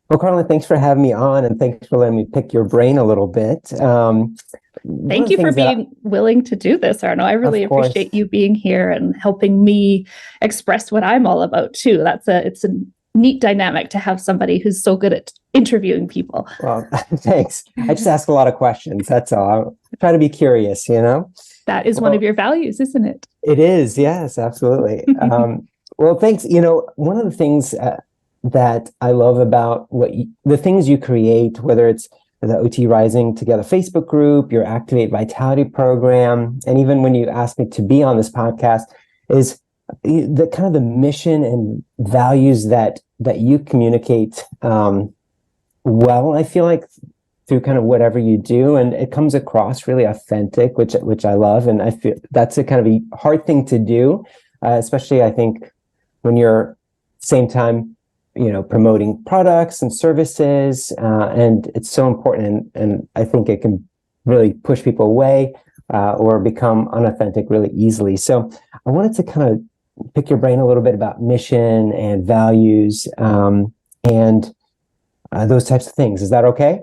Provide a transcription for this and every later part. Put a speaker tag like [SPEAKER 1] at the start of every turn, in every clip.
[SPEAKER 1] Well, Carlin, thanks for having me on, and thanks for letting me pick your brain a little bit. One of
[SPEAKER 2] Thank
[SPEAKER 1] the
[SPEAKER 2] you for
[SPEAKER 1] things that,
[SPEAKER 2] being willing to do this, Arno. I really
[SPEAKER 1] of course,
[SPEAKER 2] appreciate you being here and helping me express what I'm all about too. It's a neat dynamic to have somebody who's so good at interviewing people.
[SPEAKER 1] well, thanks. I just ask a lot of questions. That's all. I try to be curious, you know?
[SPEAKER 2] That is one of
[SPEAKER 1] Well,
[SPEAKER 2] your values, isn't it?
[SPEAKER 1] it is. Yes, absolutely. Well, thanks. One of the things that I love about the things you create, whether it's the OT Rising Together Facebook group, your Activate Vitality program, and even when you asked me to be on this podcast, is the kind of the mission and values that you communicate well. I feel like through kind of whatever you do, and it comes across really authentic, which I love, and I feel that's a kind of a hard thing to do, especially I think when you're same time promoting products and services, and it's so important, and I think it can really push people away or become unauthentic really easily. So I wanted to kind of pick your brain a little bit about mission and values, and those types of things. Is that okay?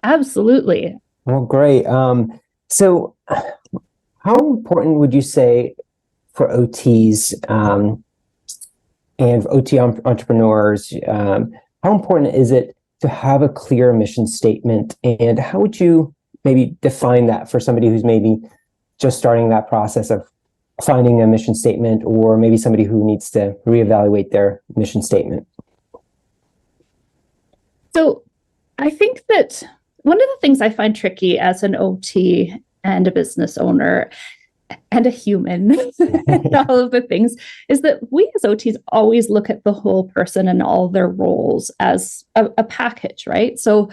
[SPEAKER 2] Absolutely.
[SPEAKER 1] Well, great. So how important would you say for OTs, and OT entrepreneurs, how important is it to have a clear mission statement? And how would you maybe define that for somebody who's maybe just starting that process of finding a mission statement, or maybe somebody who needs to reevaluate their mission statement?
[SPEAKER 2] So I think that one of the things I find tricky as an OT and a business owner and a human and all of the things is that we as OTs always look at the whole person and all their roles as a package, right? So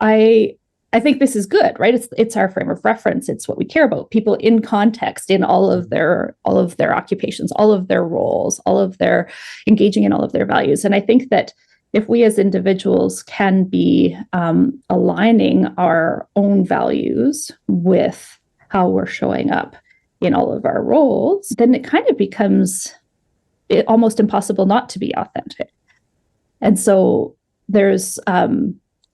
[SPEAKER 2] I think this is good, right? It's our frame of reference. It's what we care about. People in context in all of their occupations, all of their roles, all of their engaging in all of their values. And I think that if we as individuals can be aligning our own values with how we're showing up in all of our roles, then it kind of becomes almost impossible not to be authentic. And so there's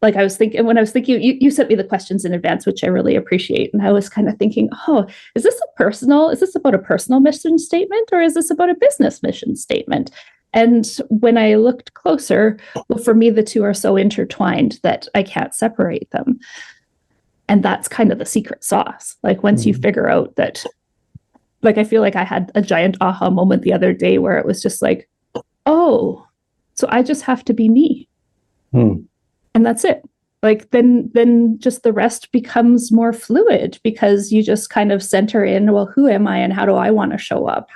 [SPEAKER 2] like I was thinking, when I was thinking, you sent me the questions in advance, which I really appreciate. And I was kind of thinking, oh, is this about a personal mission statement, or is this about a business mission statement? And when I looked closer, well, for me, the two are so intertwined that I can't separate them. And that's kind of the secret sauce. Like once you figure out that, like, I feel like I had a giant aha moment the other day where it was just like, oh, so I just have to be me.
[SPEAKER 1] Hmm.
[SPEAKER 2] And that's it. Like then just the rest becomes more fluid because you just kind of center in, well, who am I and how do I want to show up?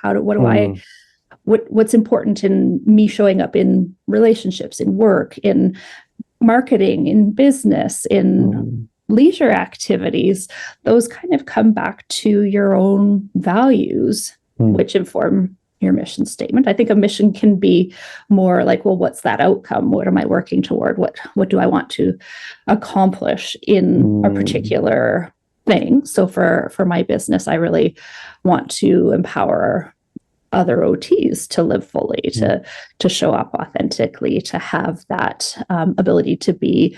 [SPEAKER 2] What's important in me showing up in relationships, in work, in marketing, in business, in leisure activities. Those kind of come back to your own values, which inform your mission statement. I think a mission can be more like, well, what's that outcome? What am I working toward? What do I want to accomplish in a particular thing? So for my business, I really want to empower other OTs to live fully, to show up authentically, to have that ability to be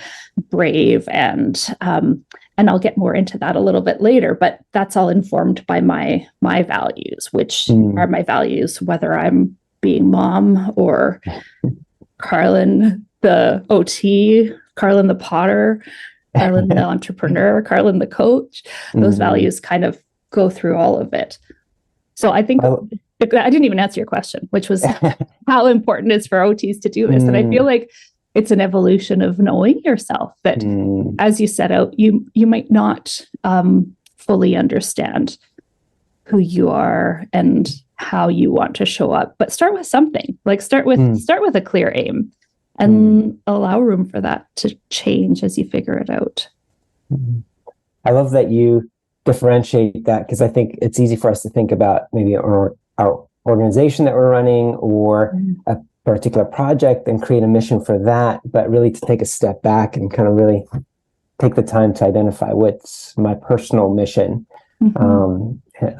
[SPEAKER 2] brave, and I'll get more into that a little bit later. But that's all informed by my values, which are my values, whether I'm being mom or Carlin the OT, Carlin the potter, Carlin the entrepreneur, Carlin the coach. Those values kind of go through all of it. So I think I didn't even answer your question, which was how important it is for OTs to do this. And I feel like it's an evolution of knowing yourself that as you set out, you might not fully understand who you are and how you want to show up, but start with something. Like start with a clear aim and allow room for that to change as you figure it out.
[SPEAKER 1] I love that you differentiate that, because I think it's easy for us to think about maybe our organization that we're running or a particular project and create a mission for that, but really to take a step back and kind of really take the time to identify what's my personal mission.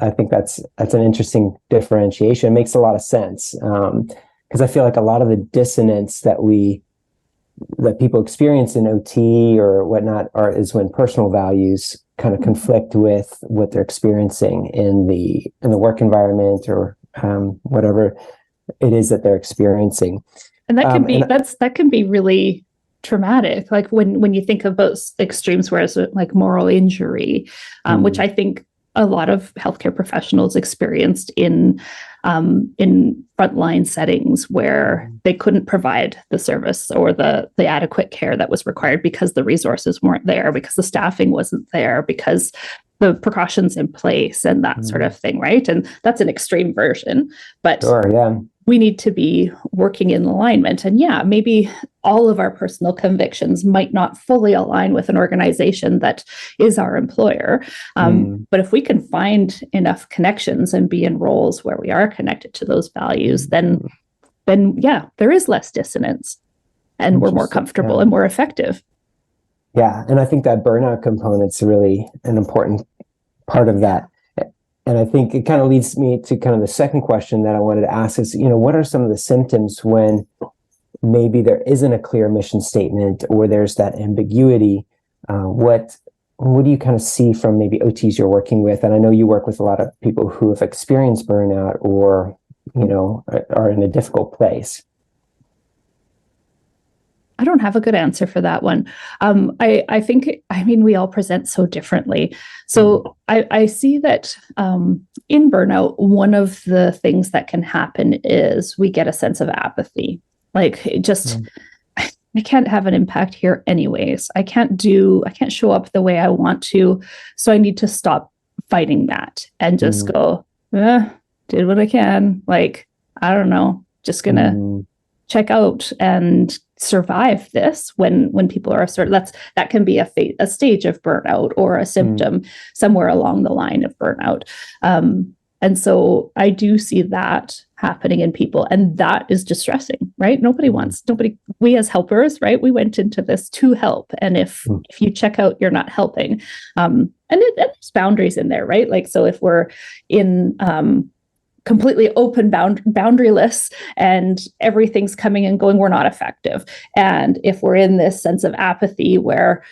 [SPEAKER 1] I think that's an interesting differentiation. It makes a lot of sense, because I feel like a lot of the dissonance that we that people experience in OT or whatnot is when personal values kind of conflict with what they're experiencing in the work environment or whatever it is that they're experiencing.
[SPEAKER 2] And that can be that can be really traumatic. Like when you think of those extremes, whereas like moral injury, which I think a lot of healthcare professionals experienced in frontline settings where they couldn't provide the service or the adequate care that was required because the resources weren't there, because the staffing wasn't there, because the precautions in place and that sort of thing, right? And that's an extreme version, but we need to be working in alignment. And yeah, maybe all of our personal convictions might not fully align with an organization that is our employer. But if we can find enough connections and be in roles where we are connected to those values, then yeah, there is less dissonance and we're more comfortable and more effective.
[SPEAKER 1] Yeah. And I think that burnout component's really an important part of that. And I think it kind of leads me to kind of the second question that I wanted to ask is, what are some of the symptoms when maybe there isn't a clear mission statement or there's that ambiguity? What do you kind of see from maybe OTs you're working with? And I know you work with a lot of people who have experienced burnout or, are in a difficult place.
[SPEAKER 2] I don't have a good answer for that one. I think, we all present so differently. So I see that in burnout, one of the things that can happen is we get a sense of apathy. Like I can't have an impact here anyways. I can't show up the way I want to. So I need to stop fighting that and just go, did what I can. Like, I don't know, just gonna check out and survive this when people are that can be a stage of burnout or a symptom somewhere along the line of burnout. And so I do see that happening in people, and that is distressing, right? We as helpers, right? We went into this to help. And if you check out, you're not helping. And there's boundaries in there, right? Like, so if we're in, completely open, boundaryless, and everything's coming and going, we're not effective. And if we're in this sense of apathy where,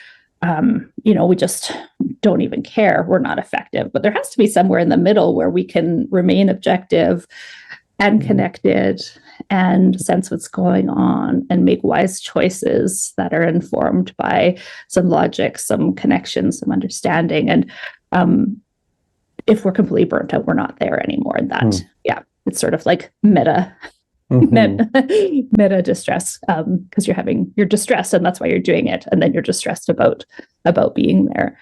[SPEAKER 2] we just don't even care, we're not effective. But there has to be somewhere in the middle where we can remain objective and connected and sense what's going on and make wise choices that are informed by some logic, some connection, some understanding. And, if we're completely burnt out, we're not there anymore. And that, it's sort of like meta distress, because you're distressed and that's why you're doing it. And then you're distressed about being there.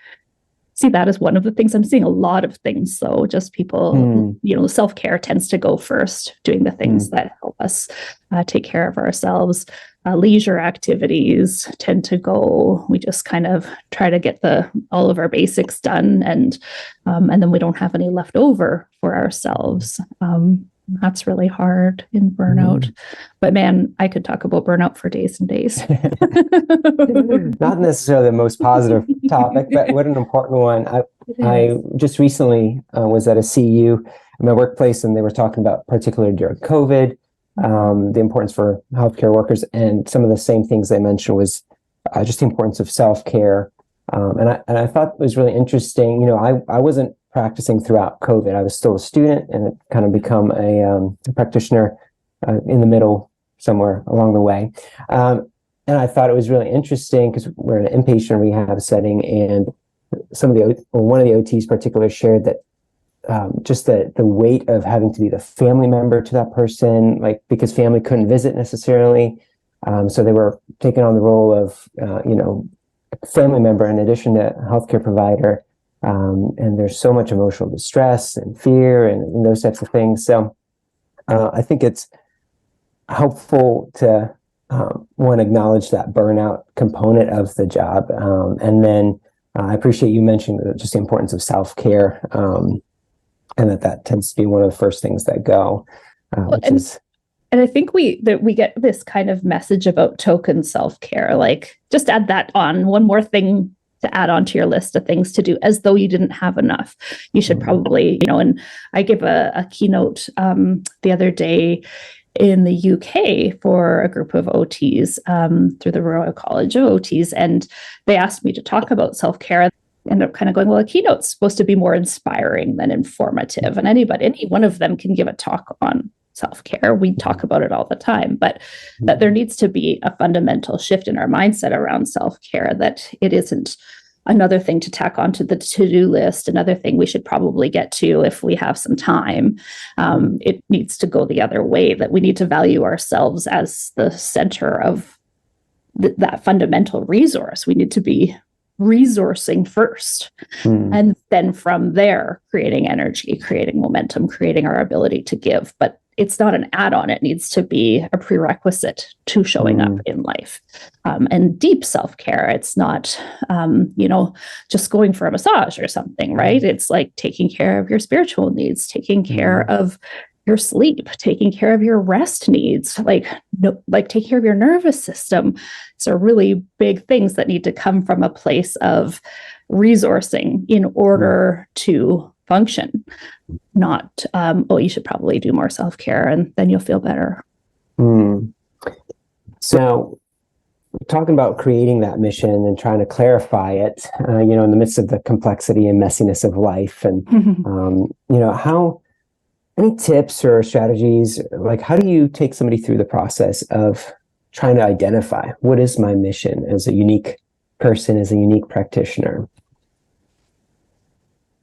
[SPEAKER 2] See that as one of the things. I'm seeing a lot of things. So just people, self-care tends to go first, doing the things that help us take care of ourselves. Leisure activities tend to go. We just kind of try to get all of our basics done, and then we don't have any left over for ourselves. That's really hard in burnout. But man, I could talk about burnout for days and days.
[SPEAKER 1] Not necessarily the most positive topic, but what an important one. I just recently was at a CU in my workplace, and they were talking about, particularly during COVID, the importance for healthcare workers, and some of the same things they mentioned was just the importance of self-care. And I thought it was really interesting. I wasn't practicing throughout COVID. I was still a student and had kind of become a practitioner in the middle somewhere along the way. And I thought it was really interesting because we're in an inpatient rehab setting, and one of the OTs particularly shared that just the weight of having to be the family member to that person, like because family couldn't visit necessarily. So they were taking on the role of, family member in addition to healthcare provider. And there's so much emotional distress and fear and those types of things. So I think it's helpful to acknowledge that burnout component of the job. And then I appreciate you mentioning just the importance of self-care, and that tends to be one of the first things that go,
[SPEAKER 2] And I think we get this kind of message about token self-care, like just add that on, one more thing to add on to your list of things to do, as though you didn't have enough. You should probably, and I give a keynote the other day, in the UK for a group of OTs through the Royal College of OTs, and they asked me to talk about self-care. Ended up kind of going, well, a keynote's supposed to be more inspiring than informative, and any one of them can give a talk on self-care. We talk about it all the time, but that there needs to be a fundamental shift in our mindset around self-care, that it isn't another thing to tack onto the to-do list, another thing we should probably get to if we have some time. It needs to go the other way, that we need to value ourselves as the center of that fundamental resource. We need to be resourcing first, and then from there, creating energy, creating momentum, creating our ability to give. But it's not an add-on. It needs to be a prerequisite to showing up in life. And deep self-care, it's not, just going for a massage or something, right? It's like taking care of your spiritual needs, taking care of your sleep, taking care of your rest needs, like taking care of your nervous system. These are really big things that need to come from a place of resourcing in order to function, not, you should probably do more self-care and then you'll feel better.
[SPEAKER 1] So talking about creating that mission and trying to clarify it, in the midst of the complexity and messiness of life, and, how, any tips or strategies, like how do you take somebody through the process of trying to identify what is my mission as a unique person, as a unique practitioner?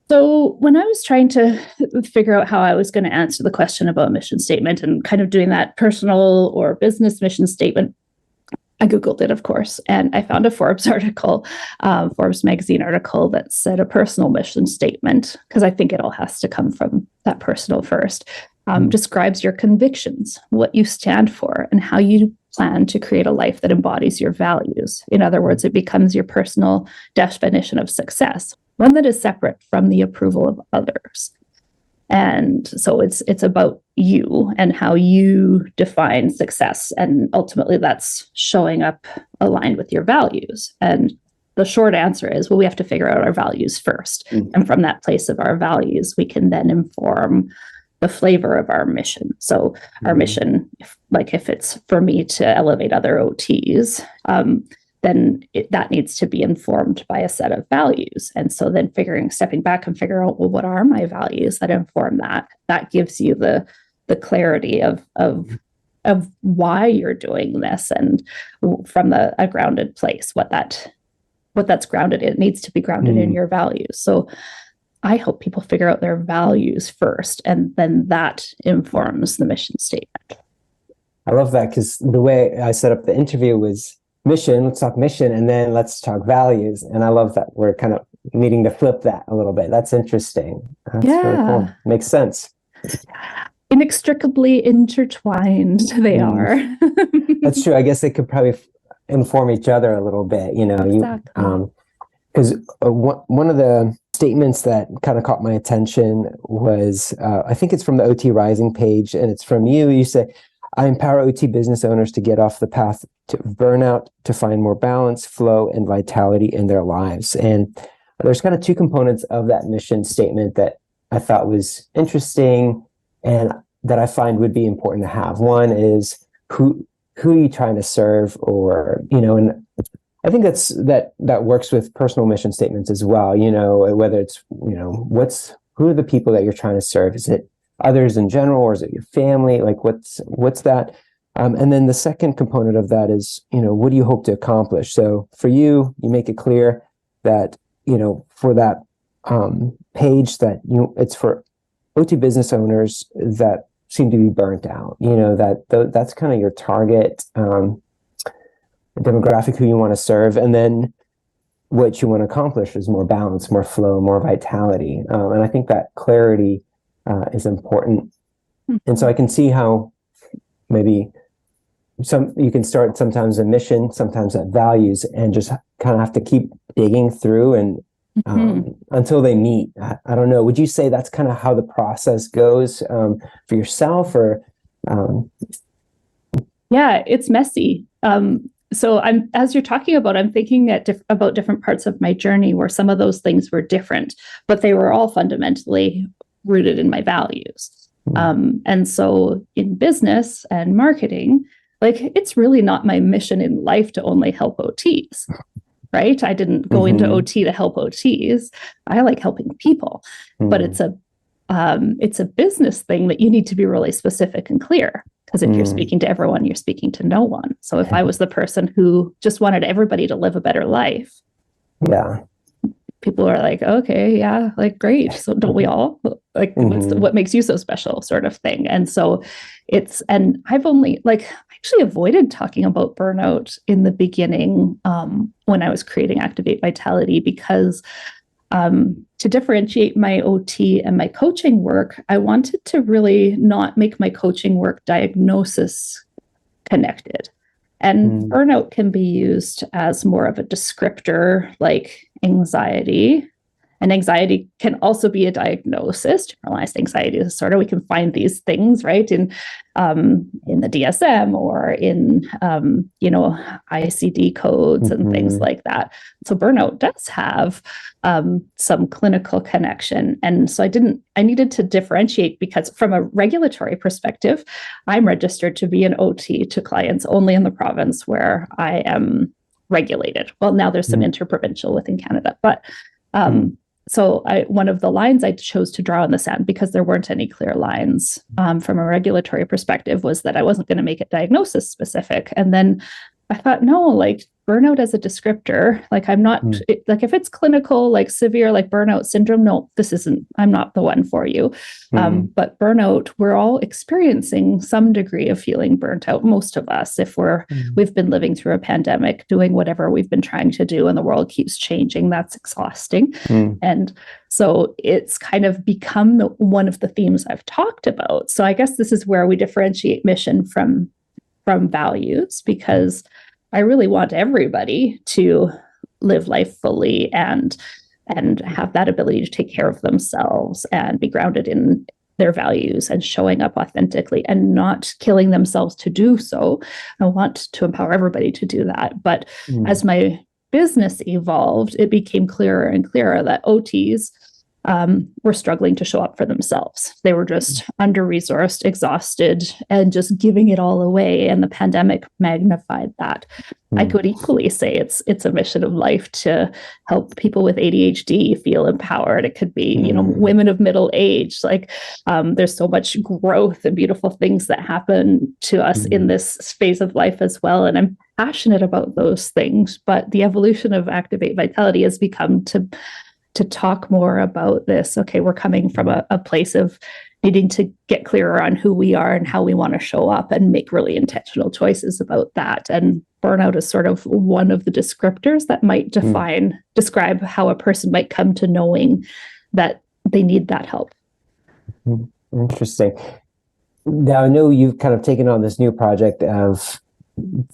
[SPEAKER 2] So when I was trying to figure out how I was going to answer the question about mission statement and kind of doing that personal or business mission statement, I Googled it, of course, and I found a Forbes article, Forbes magazine article that said a personal mission statement, because I think it all has to come from that personal first, describes your convictions, what you stand for, and how you plan to create a life that embodies your values. In other words, it becomes your personal definition of success, one that is separate from the approval of others. And so it's about you and how you define success. And ultimately, that's showing up aligned with your values. And the short answer is, well, we have to figure out our values first. And from that place of our values, we can then inform the flavor of our mission. So our mission, if it's for me to elevate other OTs, then that needs to be informed by a set of values. And so then stepping back and figure out, well, what are my values that inform that? That gives you the clarity of why you're doing this, and from a grounded place, what that's grounded in. It needs to be grounded in your values. So I hope people figure out their values first, and then that informs the mission statement.
[SPEAKER 1] I love that, because the way I set up the interview was mission, let's talk mission, and then let's talk values. And I love that we're kind of needing to flip that a little bit. That's interesting. That's really cool. Makes sense.
[SPEAKER 2] Inextricably intertwined they are.
[SPEAKER 1] That's true. I guess they could probably inform each other a little bit,
[SPEAKER 2] Exactly.
[SPEAKER 1] Because one of the statements that kind of caught my attention was, I think it's from the OT Rising page, and it's from you. You say, I empower OT business owners to get off the path to burnout, to find more balance, flow, and vitality in their lives. And there's kind of two components of that mission statement that I thought was interesting and that I find would be important to have. One is who are you trying to serve, or, and I think that works with personal mission statements as well, whether it's, who are the people that you're trying to serve? Is it others in general, or is it your family? Like what's that? And then the second component of that is, what do you hope to accomplish? So for you make it clear that, for that page that it's for OT business owners that seem to be burnt out, that's kind of your target demographic who you want to serve. And then what you want to accomplish is more balance, more flow, more vitality. And I think that clarity is important. And so I can see how maybe you can start sometimes a mission, sometimes at values, and just kind of have to keep digging through and until they meet. I don't know. Would you say that's kind of how the process goes for yourself, or?
[SPEAKER 2] Yeah, it's messy. So as you're talking about, I'm thinking about different parts of my journey where some of those things were different, but they were all fundamentally rooted in my values. And so in business and marketing, like, it's really not my mission in life to only help OTs, right? I didn't go into OT to help OTs. I like helping people, but it's a business thing that you need to be really specific and clear. Because if you're speaking to everyone, you're speaking to no one. So if I was the person who just wanted everybody to live a better life, people are like, okay, yeah, like, great. So don't we all? Like, what makes you so special, sort of thing. And so and I've only, like, actually avoided talking about burnout in the beginning when I was creating Activate Vitality, because to differentiate my OT and my coaching work, I wanted to really not make my coaching work diagnosis connected. And burnout can be used as more of a descriptor, like anxiety. And anxiety can also be a diagnosis, generalized anxiety disorder. We can find these things, right, in the DSM or in ICD codes and things like that. So burnout does have some clinical connection, and so I needed to differentiate, because from a regulatory perspective, I'm registered to be an OT to clients only in the province where I am regulated. Well, now there's some interprovincial within Canada, but so one of the lines I chose to draw in the sand, because there weren't any clear lines from a regulatory perspective, was that I wasn't going to make it diagnosis specific. And then I thought, no, like, burnout as a descriptor, like, I'm not like, if it's clinical, like severe, like burnout syndrome, no, I'm not the one for you. But burnout, we're all experiencing some degree of feeling burnt out. Most of us, if we've been living through a pandemic, doing whatever we've been trying to do, and the world keeps changing, that's exhausting. And so it's kind of become one of the themes I've talked about. So I guess this is where we differentiate mission from values, because I really want everybody to live life fully and have that ability to take care of themselves and be grounded in their values and showing up authentically and not killing themselves to do so. I want to empower everybody to do that. But as my business evolved, it became clearer and clearer that OTs were struggling to show up for themselves. They were just under-resourced, exhausted, and just giving it all away. And the pandemic magnified that. I could equally say it's a mission of life to help people with ADHD feel empowered. It could be, women of middle age. Like, there's so much growth and beautiful things that happen to us in this phase of life as well. And I'm passionate about those things. But the evolution of Activate Vitality has become to talk more about this. Okay, we're coming from a place of needing to get clearer on who we are and how we want to show up and make really intentional choices about that. And burnout is sort of one of the descriptors that might describe how a person might come to knowing that they need that help.
[SPEAKER 1] Interesting. Now, I know you've kind of taken on this new project of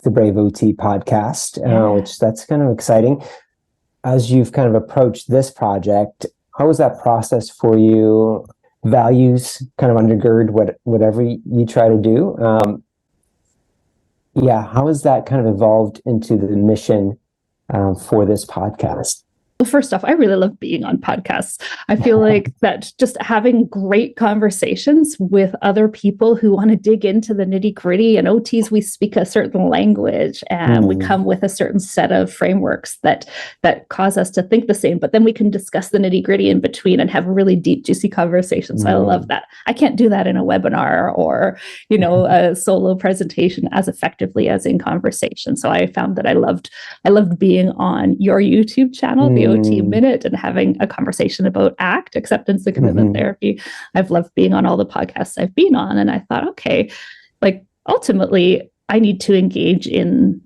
[SPEAKER 1] the Brave OT podcast, which that's kind of exciting. As you've kind of approached this project, how was that process for you? Values kind of undergird whatever you try to do. How has that kind of evolved into the mission for this podcast?
[SPEAKER 2] Well, first off, I really love being on podcasts. I feel like that just having great conversations with other people who want to dig into the nitty gritty, and OTs, we speak a certain language and we come with a certain set of frameworks that cause us to think the same, but then we can discuss the nitty gritty in between and have really deep, juicy conversations. So I love that. I can't do that in a webinar or, a solo presentation as effectively as in conversation. So I found that I loved being on your YouTube channel, the OT Minute, and having a conversation about ACT, acceptance and commitment therapy. I've loved being on all the podcasts I've been on. And I thought, okay, like, ultimately, I need to engage in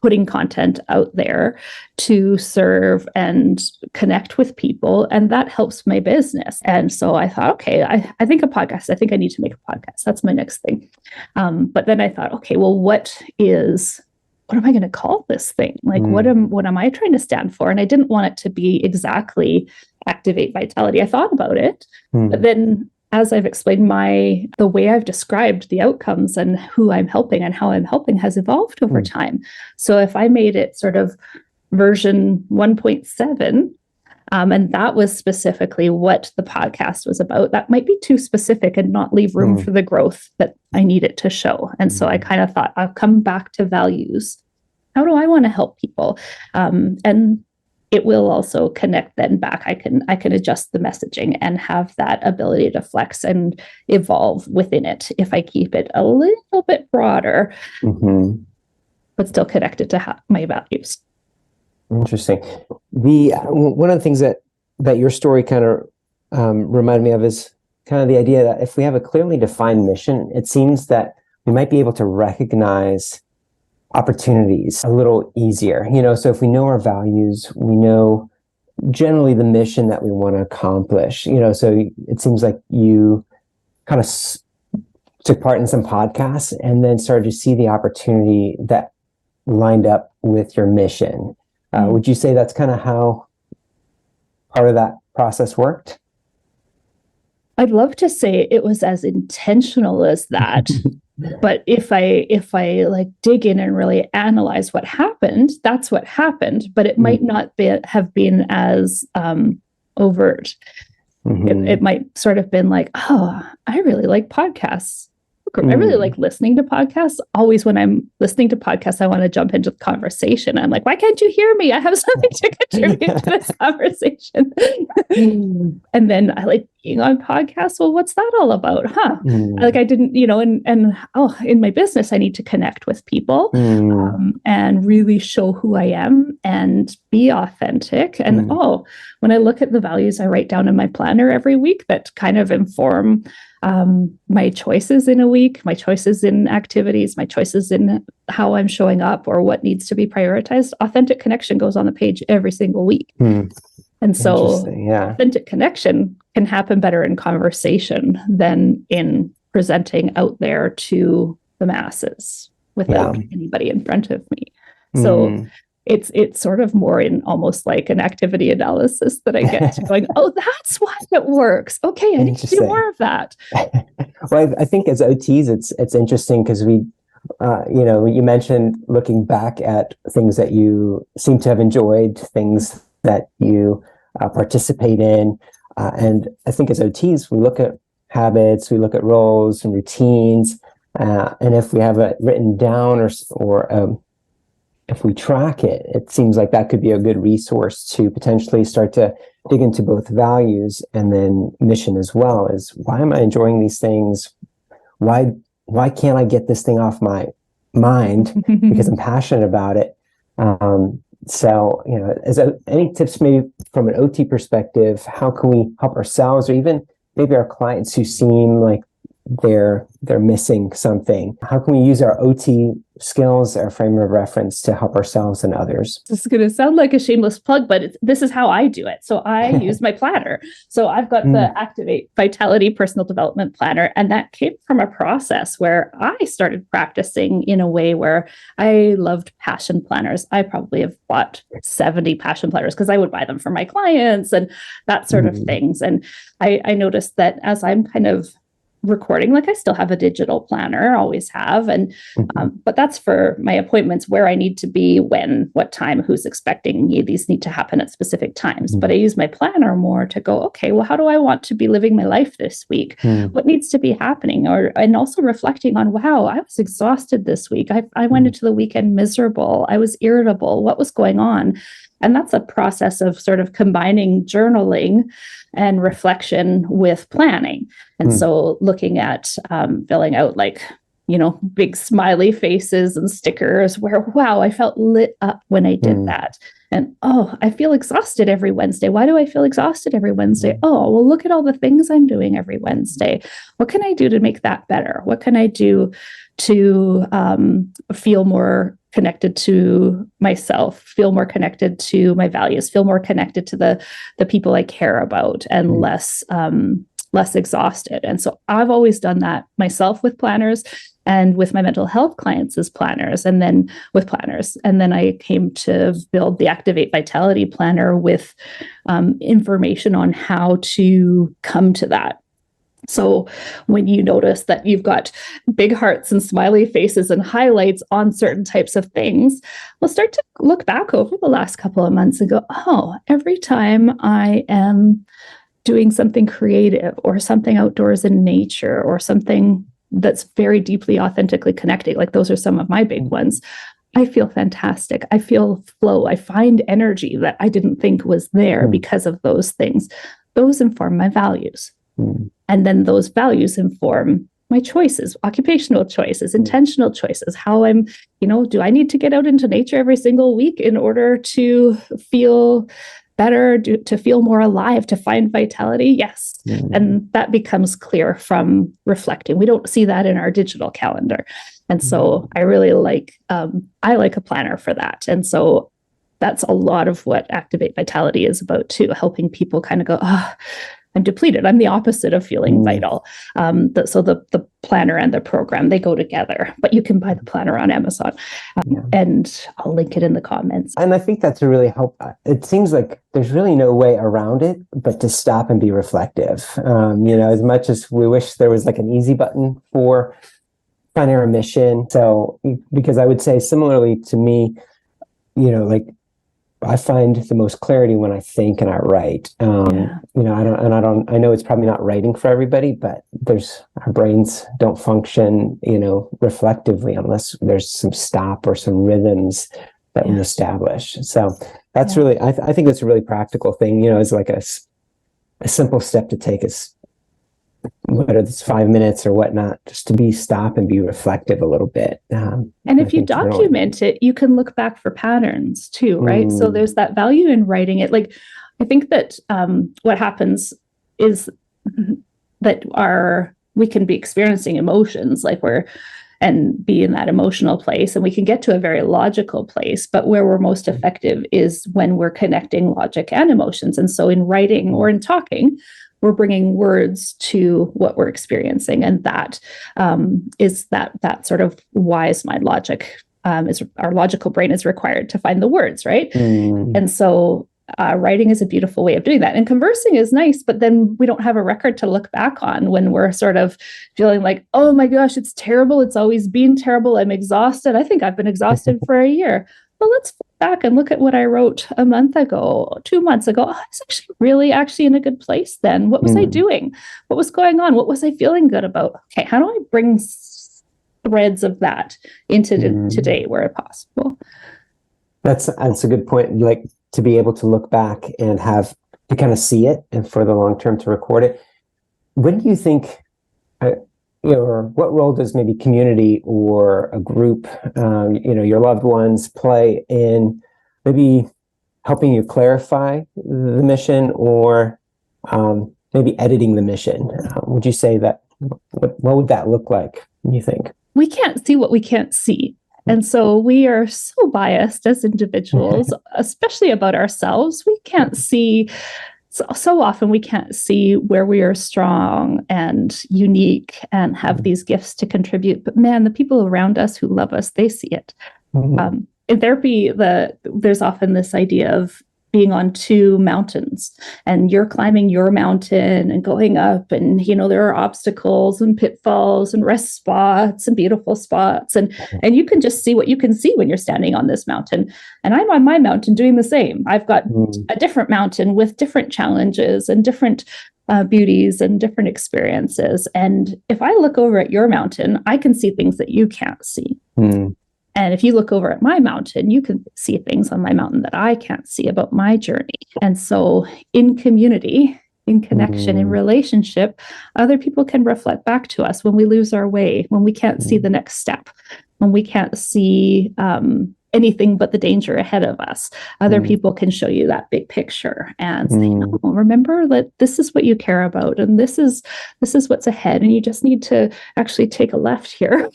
[SPEAKER 2] putting content out there to serve and connect with people. And that helps my business. And so I thought, okay, I think I need to make a podcast. That's my next thing. But then I thought, okay, well, what am I going to call this thing? Like, what am I trying to stand for? And I didn't want it to be exactly Activate Vitality. I thought about it, but then as I've explained, the way I've described the outcomes and who I'm helping and how I'm helping has evolved over time. So if I made it sort of version 1.7, And that was specifically what the podcast was about. That might be too specific and not leave room for the growth that I need it to show. And so I kind of thought, I'll come back to values. How do I want to help people? And it will also connect then back. I can adjust the messaging and have that ability to flex and evolve within it if I keep it a little bit broader, but still connected to my values.
[SPEAKER 1] Interesting. One of the things that your story kind of reminded me of is kind of the idea that if we have a clearly defined mission, it seems that we might be able to recognize opportunities a little easier. So if we know our values, we know generally the mission that we want to accomplish. So it seems like you kind of took part in some podcasts and then started to see the opportunity that lined up with your mission. Would you say that's kind of how part of that process worked?
[SPEAKER 2] I'd love to say it was as intentional as that. But if I like dig in and really analyze what happened, that's what happened. But it might not have been as overt. It might sort of been like, oh, I really like podcasts. I really like listening to podcasts. Always when I'm listening to podcasts, I want to jump into the conversation. I'm like, why can't you hear me? I have something to contribute to this conversation. And then I like being on podcasts. Well, what's that all about? Like I didn't, and in my business, I need to connect with people and really show who I am and be authentic. And when I look at the values I write down in my planner every week that kind of inform my choices in a week, my choices in activities, my choices in how I'm showing up or what needs to be prioritized, authentic connection goes on the page every single week. And so authentic connection can happen better in conversation than in presenting out there to the masses without anybody in front of me. So it's sort of more in almost like an activity analysis that I get to going, oh, that's why it works. Okay, I need to do more of that.
[SPEAKER 1] Well, I think as OTs, it's interesting because we, you mentioned looking back at things that you seem to have enjoyed, things that you participate in. And I think as OTs, we look at habits, we look at roles and routines. And if we have it written down or if we track it, it seems like that could be a good resource to potentially start to dig into both values and then mission as well. Is why am I enjoying these things? Why can't I get this thing off my mind because I'm passionate about it? So, any tips maybe from an OT perspective, how can we help ourselves or even maybe our clients who seem like they're missing something? How can we use our OT skills, our frame of reference to help ourselves and others?
[SPEAKER 2] This is going to sound like a shameless plug, but this is how I do it. So I use my planner. So I've got the Activate Vitality Personal Development Planner. And that came from a process where I started practicing in a way where I loved passion planners. I probably have bought 70 passion planners because I would buy them for my clients and that sort of things. And I noticed that as I'm kind of recording, like I still have a digital planner, always have, and but that's for my appointments where I need to be, when, what time, who's expecting me. These need to happen at specific times. But I use my planner more to go, okay, well, how do I want to be living my life this week? What needs to be happening? And also reflecting on, wow, I was exhausted this week. I went into the weekend miserable. I was irritable. What was going on? And that's a process of sort of combining journaling and reflection with planning. And so looking at filling out like, big smiley faces and stickers where, wow, I felt lit up when I did that. And, oh, I feel exhausted every Wednesday. Why do I feel exhausted every Wednesday? Oh, well, look at all the things I'm doing every Wednesday. What can I do to make that better? What can I do to feel more connected to myself, feel more connected to my values, feel more connected to the people I care about, and less exhausted? And so I've always done that myself with planners and with my mental health clients as planners, and then with planners. And then I came to build the Activate Vitality Planner with information on how to come to that. So when you notice that you've got big hearts and smiley faces and highlights on certain types of things, we'll start to look back over the last couple of months and go, oh, every time I am doing something creative or something outdoors in nature or something that's very deeply authentically connecting, like those are some of my big ones, I feel fantastic. I feel flow. I find energy that I didn't think was there because of those things. Those inform my values. And then those values inform my choices, occupational choices, intentional choices, how I'm, do I need to get out into nature every single week in order to feel better, to feel more alive, to find vitality? Yes. And that becomes clear from reflecting. We don't see that in our digital calendar. And so I really like a planner for that. And so that's a lot of what Activate Vitality is about too, helping people kind of go, I'm depleted. I'm the opposite of feeling vital. So the planner and the program, they go together, but you can buy the planner on Amazon and I'll link it in the comments.
[SPEAKER 1] And I think that's a really help. It seems like there's really no way around it, but to stop and be reflective. As much as we wish there was like an easy button for finding our mission. So, because I would say similarly to me, I find the most clarity when I think and I write. I know it's probably not writing for everybody, but our brains don't function, reflectively unless there's some stop or some rhythms that we establish. So that's really, I think it's a really practical thing, it's like a simple step to take is, whether it's 5 minutes or whatnot, just to stop and be reflective a little bit.
[SPEAKER 2] And if you document it, you can look back for patterns too, right? So there's that value in writing it. Like, I think that what happens is that we can be experiencing emotions, and be in that emotional place, and we can get to a very logical place, but where we're most effective is when we're connecting logic and emotions. And so in writing or in talking, we're bringing words to what we're experiencing. And that is that sort of wise mind logic is our logical brain is required to find the words, right? And so writing is a beautiful way of doing that. And conversing is nice, but then we don't have a record to look back on when we're sort of feeling like, oh my gosh, it's terrible. It's always been terrible. I'm exhausted. I think I've been exhausted for a year. Well, let's flip back and look at what I wrote a month ago, 2 months ago. I was actually in a good place then. What was I doing? What was going on? What was I feeling good about? Okay, how do I bring threads of that into today where possible?
[SPEAKER 1] That's a good point. Like, to be able to look back and have to kind of see it, and for the long term to record it. When do you think, or what role does maybe community or a group, your loved ones play in maybe helping you clarify the mission, or maybe editing the mission? Would you say that, what would that look like, you think?
[SPEAKER 2] We can't see what we can't see. And so we are so biased as individuals, especially about ourselves. We can't see, so often we can't see where we are strong and unique and have these gifts to contribute. But man, the people around us who love us, they see it. In therapy, there's often this idea of being on two mountains, and you're climbing your mountain and going up, and there are obstacles and pitfalls and rest spots and beautiful spots, and you can just see what you can see when you're standing on this mountain. And I'm on my mountain doing the same. I've got a different mountain with different challenges and different beauties and different experiences. And if I look over at your mountain, I can see things that you can't see. And if you look over at my mountain, you can see things on my mountain that I can't see about my journey. And so in community, in connection, in relationship, other people can reflect back to us when we lose our way, when we can't see the next step, when we can't see anything but the danger ahead of us. Other people can show you that big picture and say, no, remember that this is what you care about, and this is what's ahead, and you just need to actually take a left here.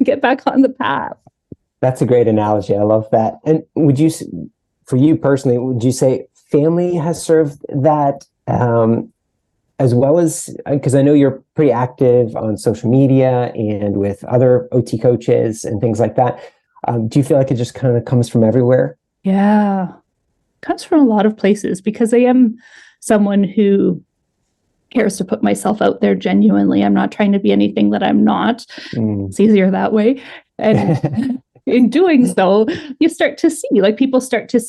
[SPEAKER 2] Get back on the path.
[SPEAKER 1] That's a great analogy. I love that. And for you personally, would you say family has served that as well as, because I know you're pretty active on social media and with other OT coaches and things like that. Do you feel like it just kind of comes from everywhere?
[SPEAKER 2] Yeah, it comes from a lot of places, because I am someone who cares to put myself out there genuinely. I'm not trying to be anything that I'm not. It's easier that way. And in doing so, you start to see, like, people start to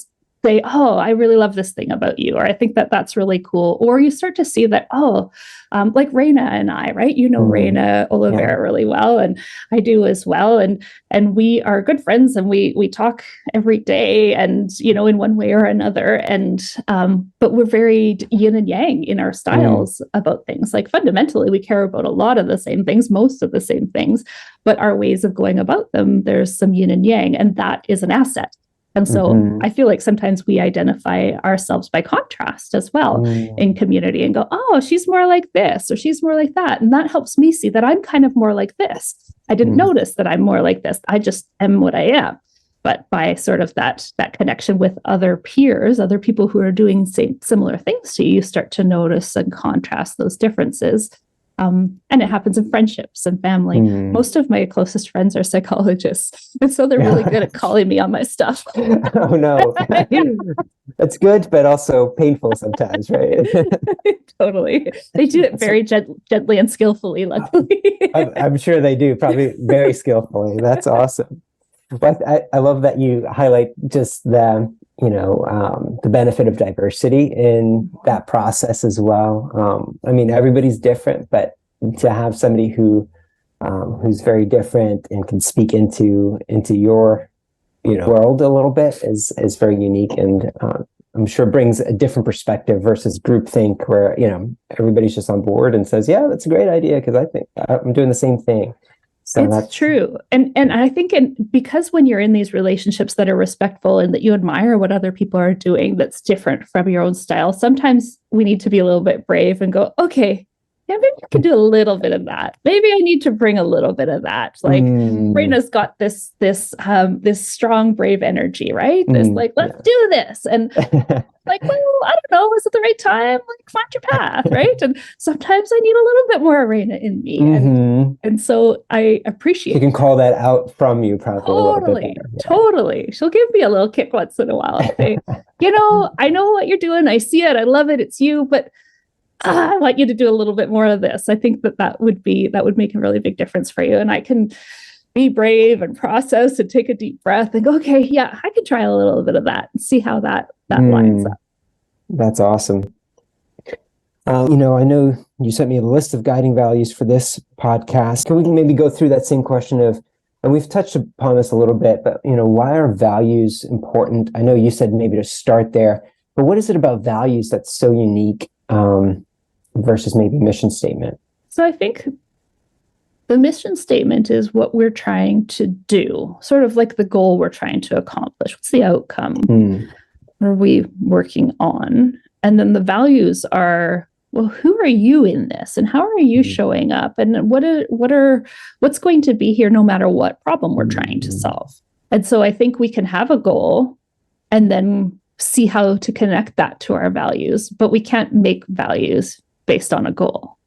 [SPEAKER 2] say, oh, I really love this thing about you, or I think that that's really cool. Or you start to see that, like Raina and I, right? You know, Raina Olivera really well, and I do as well. And we are good friends, and we talk every day, and, you know, in one way or another. And but we're very yin and yang in our styles about things. Like, fundamentally, we care about a lot of the same things, most of the same things, but our ways of going about them, there's some yin and yang, and that is an asset. And so I feel like sometimes we identify ourselves by contrast as well in community and go, oh, she's more like this, or she's more like that. And that helps me see that I'm kind of more like this. I didn't notice that I'm more like this. I just am what I am. But by sort of that connection with other peers, other people who are doing similar things to you, you start to notice and contrast those differences. And it happens in friendships and family. Most of my closest friends are psychologists. And so they're really good at calling me on my stuff.
[SPEAKER 1] Oh, no. That's good, but also painful sometimes, right?
[SPEAKER 2] Totally. They do it very gently and skillfully, luckily.
[SPEAKER 1] I'm sure they do, probably very skillfully. That's awesome. But I love that you highlight just the benefit of diversity in that process as well. I mean, everybody's different, but to have somebody who's very different and can speak into your world a little bit is very unique, and I'm sure brings a different perspective versus groupthink, where everybody's just on board and says, yeah, that's a great idea because I think I'm doing the same thing. So
[SPEAKER 2] it's true. And I think because when you're in these relationships that are respectful and that you admire what other people are doing that's different from your own style, sometimes we need to be a little bit brave and go, okay, yeah, maybe I can do a little bit of that. Maybe I need to bring a little bit of that. Like, Raina's got this strong, brave energy, right? This let's do this. And like, well, I don't know, is it the right time? Like, find your path, right? And sometimes I need a little bit more Raina in me. And so I appreciate
[SPEAKER 1] you can call that out from you probably a little bit better.
[SPEAKER 2] Totally. She'll give me a little kick once in a while and say, I know what you're doing. I see it. I love it. It's you. But I want you to do a little bit more of this. I think that would make a really big difference for you. And I can be brave and process and take a deep breath and go, okay, yeah, I can try a little bit of that and see how that lines up.
[SPEAKER 1] That's awesome. I know you sent me a list of guiding values for this podcast. Can we maybe go through that same question and we've touched upon this a little bit, but why are values important? I know you said maybe to start there, but what is it about values that's so unique versus maybe mission statement? So
[SPEAKER 2] I think the mission statement is what we're trying to do, sort of like the goal we're trying to accomplish. What's the outcome? What are we working on? And then the values are, well, who are you in this, and how are you showing up, and what's going to be here no matter what problem we're trying to solve. And so I think we can have a goal and then see how to connect that to our values, but we can't make values based on a goal.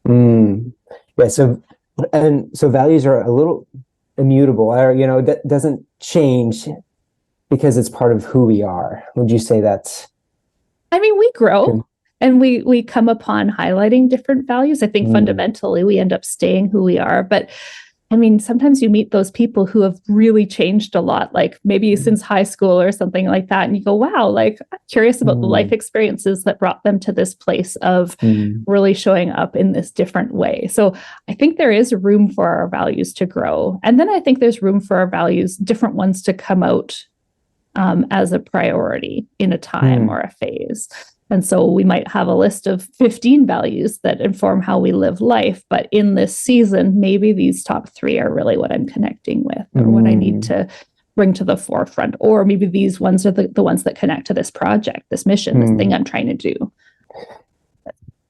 [SPEAKER 1] Yeah. So values are a little immutable, or that doesn't change because it's part of who we are. Would you say that's? I
[SPEAKER 2] mean, we grow and we come upon highlighting different values. I think fundamentally we end up staying who we are, but I mean, sometimes you meet those people who have really changed a lot, like maybe since high school or something like that. And you go, wow, like, I'm curious about the life experiences that brought them to this place of really showing up in this different way. So I think there is room for our values to grow. And then I think there's room for our values, different ones, to come out as a priority in a time or a phase. And so we might have a list of 15 values that inform how we live life. But in this season, maybe these top 3 are really what I'm connecting with, or what I need to bring to the forefront. Or maybe these ones are the ones that connect to this project, this mission, this thing I'm trying to do.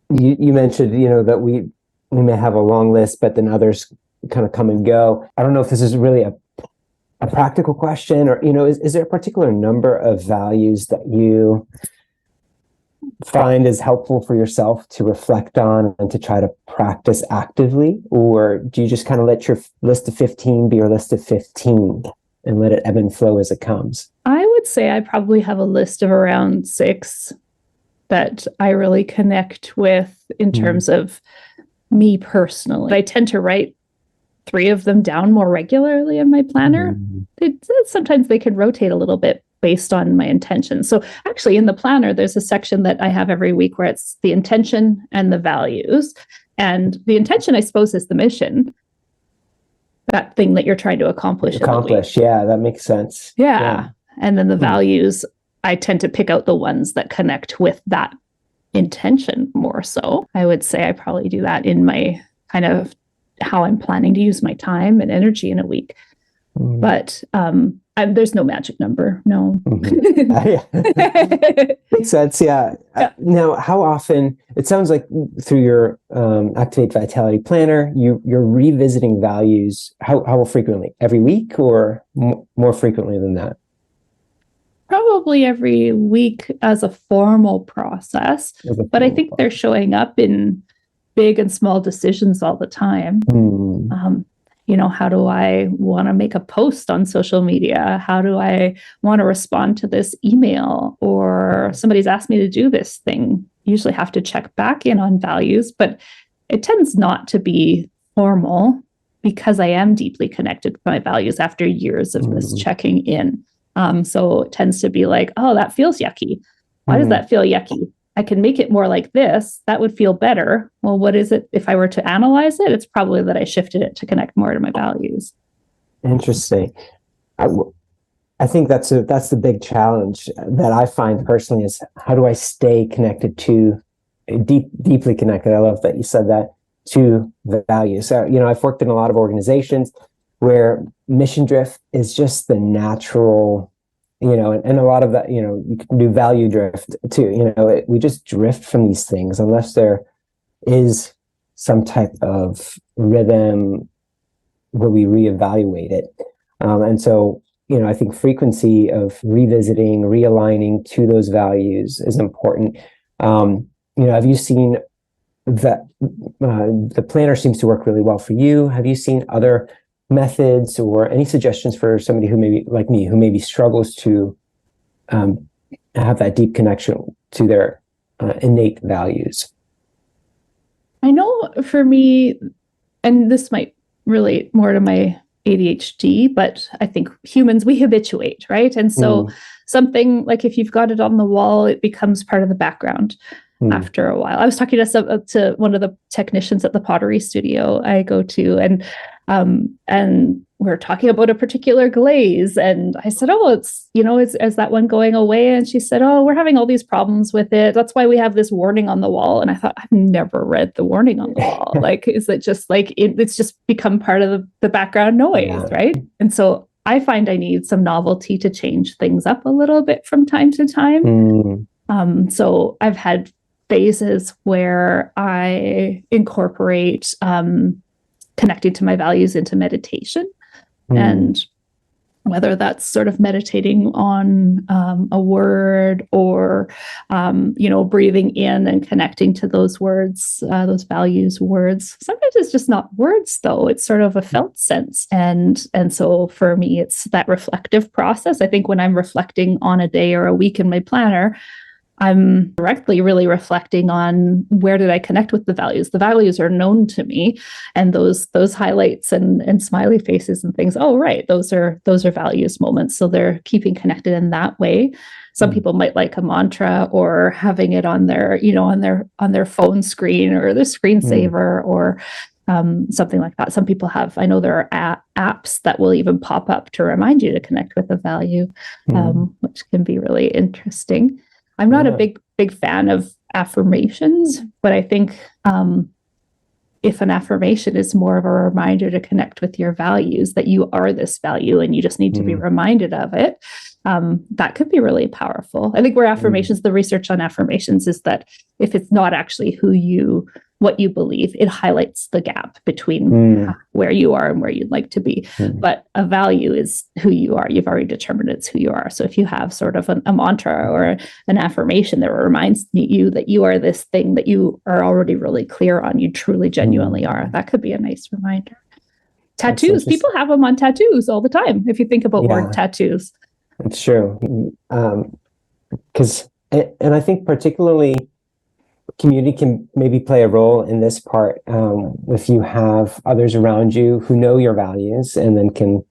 [SPEAKER 1] You mentioned, that we may have a long list, but then others kind of come and go. I don't know if this is really a practical question, or, is there a particular number of values that you find is helpful for yourself to reflect on and to try to practice actively? Or do you just kind of let your list of 15 be your list of 15 and let it ebb and flow as it comes?
[SPEAKER 2] I would say I probably have a list of around 6. that I really connect with in terms of me personally. I tend to write 3 of them down more regularly in my planner. Sometimes they can rotate a little bit based on my intention. So actually in the planner, there's a section that I have every week where it's the intention and the values. And the intention, I suppose, is the mission, that thing that you're trying to accomplish.
[SPEAKER 1] Yeah, that makes sense.
[SPEAKER 2] Yeah. And then the values, I tend to pick out the ones that connect with that intention more so. I would say I probably do that in my kind of how I'm planning to use my time and energy in a week. But there's no magic number. No.
[SPEAKER 1] Makes sense. Yeah. Now, how often, it sounds like through your Activate Vitality Planner, you're revisiting values. How frequently? Every week or more frequently than that?
[SPEAKER 2] Probably every week as a formal process. But I think they're showing up in big and small decisions all the time. How do I want to make a post on social media? How do I want to respond to this email? Or somebody's asked me to do this thing. Usually have to check back in on values, but it tends not to be formal because I am deeply connected to my values after years of this checking in. So it tends to be like, oh, that feels yucky. Why does that feel yucky? I can make it more like this. That would feel better. Well, what is it? If I were to analyze it, it's probably that I shifted it to connect more to my values.
[SPEAKER 1] Interesting. I think that's the big challenge that I find personally is how do I stay connected to deeply connected. I love that you said that, to the values. So, I've worked in a lot of organizations where mission drift is just the natural, and a lot of that, you can do value drift too. We just drift from these things unless there is some type of rhythm where we reevaluate it. And so, I think frequency of revisiting, realigning to those values is important. Have you seen that the planner seems to work really well for you? Have you seen other methods or any suggestions for somebody who maybe like me, who maybe struggles to have that deep connection to their innate values?
[SPEAKER 2] I know for me, and this might relate more to my ADHD, but I think humans, we habituate, right? And so something like if you've got it on the wall, it becomes part of the background after a while. I was talking to one of the technicians at the pottery studio I go to, and we're talking about a particular glaze, and I said, "Oh, it's is that one going away?" And she said, "Oh, we're having all these problems with it. That's why we have this warning on the wall." And I thought, I've never read the warning on the wall. Like, is it just like it's just become part of the background noise, right? And so I find I need some novelty to change things up a little bit from time to time. So I've had phases where I incorporate connecting to my values into meditation, and whether that's sort of meditating on a word or breathing in and connecting to those words, those values words. Sometimes it's just not words though, it's sort of a felt sense, and so for me it's that reflective process. I think when I'm reflecting on a day or a week in my planner, I'm directly really reflecting on where did I connect with the values. The values are known to me, and those highlights and smiley faces and things. Oh, right, those are values moments. So they're keeping connected in that way. Some people might like a mantra or having it on their on their phone screen or their screensaver or something like that. Some people have. I know there are apps that will even pop up to remind you to connect with a value, which can be really interesting. I'm not a big fan of affirmations, but I think if an affirmation is more of a reminder to connect with your values, that you are this value and you just need to be reminded of it, that could be really powerful. I think where affirmations, the research on affirmations is that if it's not actually what you believe, it highlights the gap between where you are and where you'd like to be. But a value is who you are. You've already determined it's who you are. So if you have sort of a mantra or an affirmation that reminds you that you are this thing that you are already really clear on, you truly, genuinely are, that could be a nice reminder. Tattoos, people have them on tattoos all the time. If you think about word tattoos.
[SPEAKER 1] It's true. Because And I think particularly community can maybe play a role in this part, if you have others around you who know your values and then can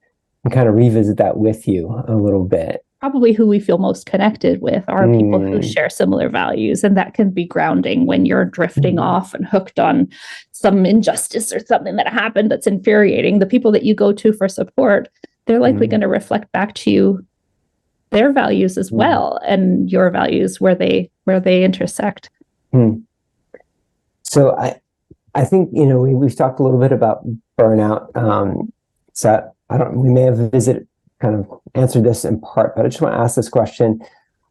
[SPEAKER 1] kind of revisit that with you a little bit.
[SPEAKER 2] Probably who we feel most connected with are people who share similar values, and that can be grounding when you're drifting off and hooked on some injustice or something that happened that's infuriating. The people that you go to for support, they're likely going to reflect back to you their values as well, and your values where they intersect.
[SPEAKER 1] So I think, you know, we've talked a little bit about burnout. So we may have kind of answered this in part, but I just want to ask this question.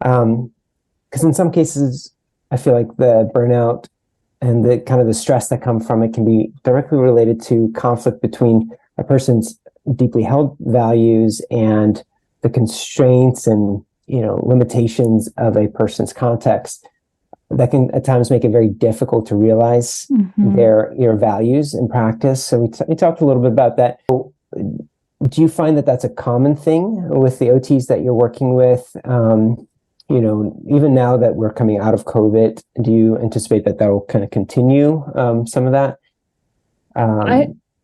[SPEAKER 1] Because in some cases, I feel like the burnout and the kind of the stress that come from it can be directly related to conflict between a person's deeply held values and the constraints and, you know, limitations of a person's context. That can at times make it very difficult to realize your values in practice. So we talked a little bit about that. Do you find that that's a common thing with the OTs that you're working with? You know, even now that we're coming out of COVID, do you anticipate that will kind of continue some of that?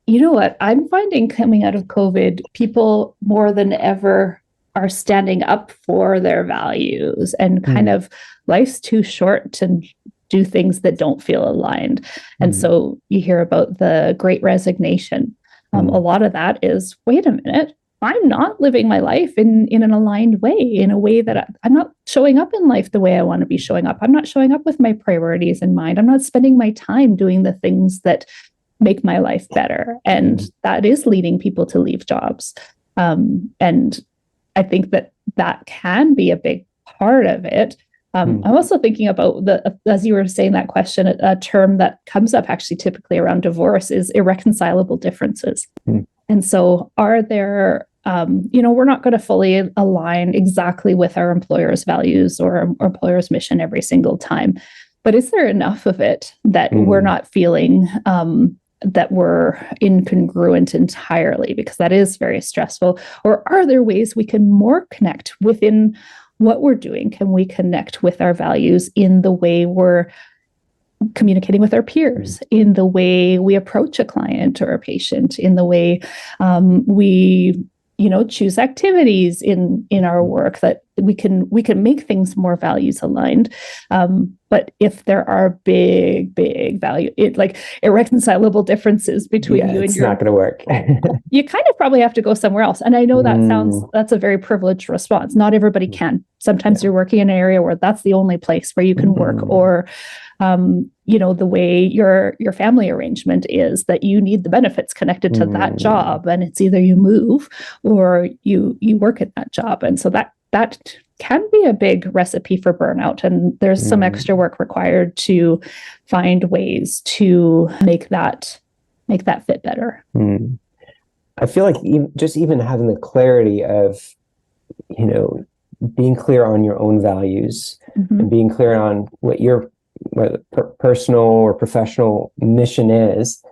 [SPEAKER 2] You know what? I'm finding coming out of COVID, people more than ever are standing up for their values and kind of life's too short to do things that don't feel aligned. And so you hear about the Great Resignation. A lot of that is, wait a minute, I'm not living my life in an aligned way, in a way that I'm not showing up in life the way I want to be showing up. I'm not showing up with my priorities in mind. I'm not spending my time doing the things that make my life better. And that is leading people to leave jobs. And I think that can be a big part of it. I'm also thinking about as you were saying that question, a term that comes up actually typically around divorce is irreconcilable differences. And so are there, we're not going to fully align exactly with our employer's values or our employer's mission every single time, but is there enough of it that we're not feeling that we're incongruent entirely, because that is very stressful? Or are there ways we can more connect within what we're doing? Can we connect with our values in the way we're communicating with our peers, in the way we approach a client or a patient, in the way we choose activities in our work, that we can make things more values aligned. But if there are big value, irreconcilable differences between you and
[SPEAKER 1] it's not going to work.
[SPEAKER 2] You kind of probably have to go somewhere else. And I know that's a very privileged response. Not everybody can. Sometimes you're working in an area where that's the only place where you can work, or the way your family arrangement is, that you need the benefits connected to that job, and it's either you move or you work at that job. And so that can be a big recipe for burnout, and there's some extra work required to find ways to make that fit better.
[SPEAKER 1] I feel like even having the clarity of, being clear on your own values and being clear on what your personal or professional mission is,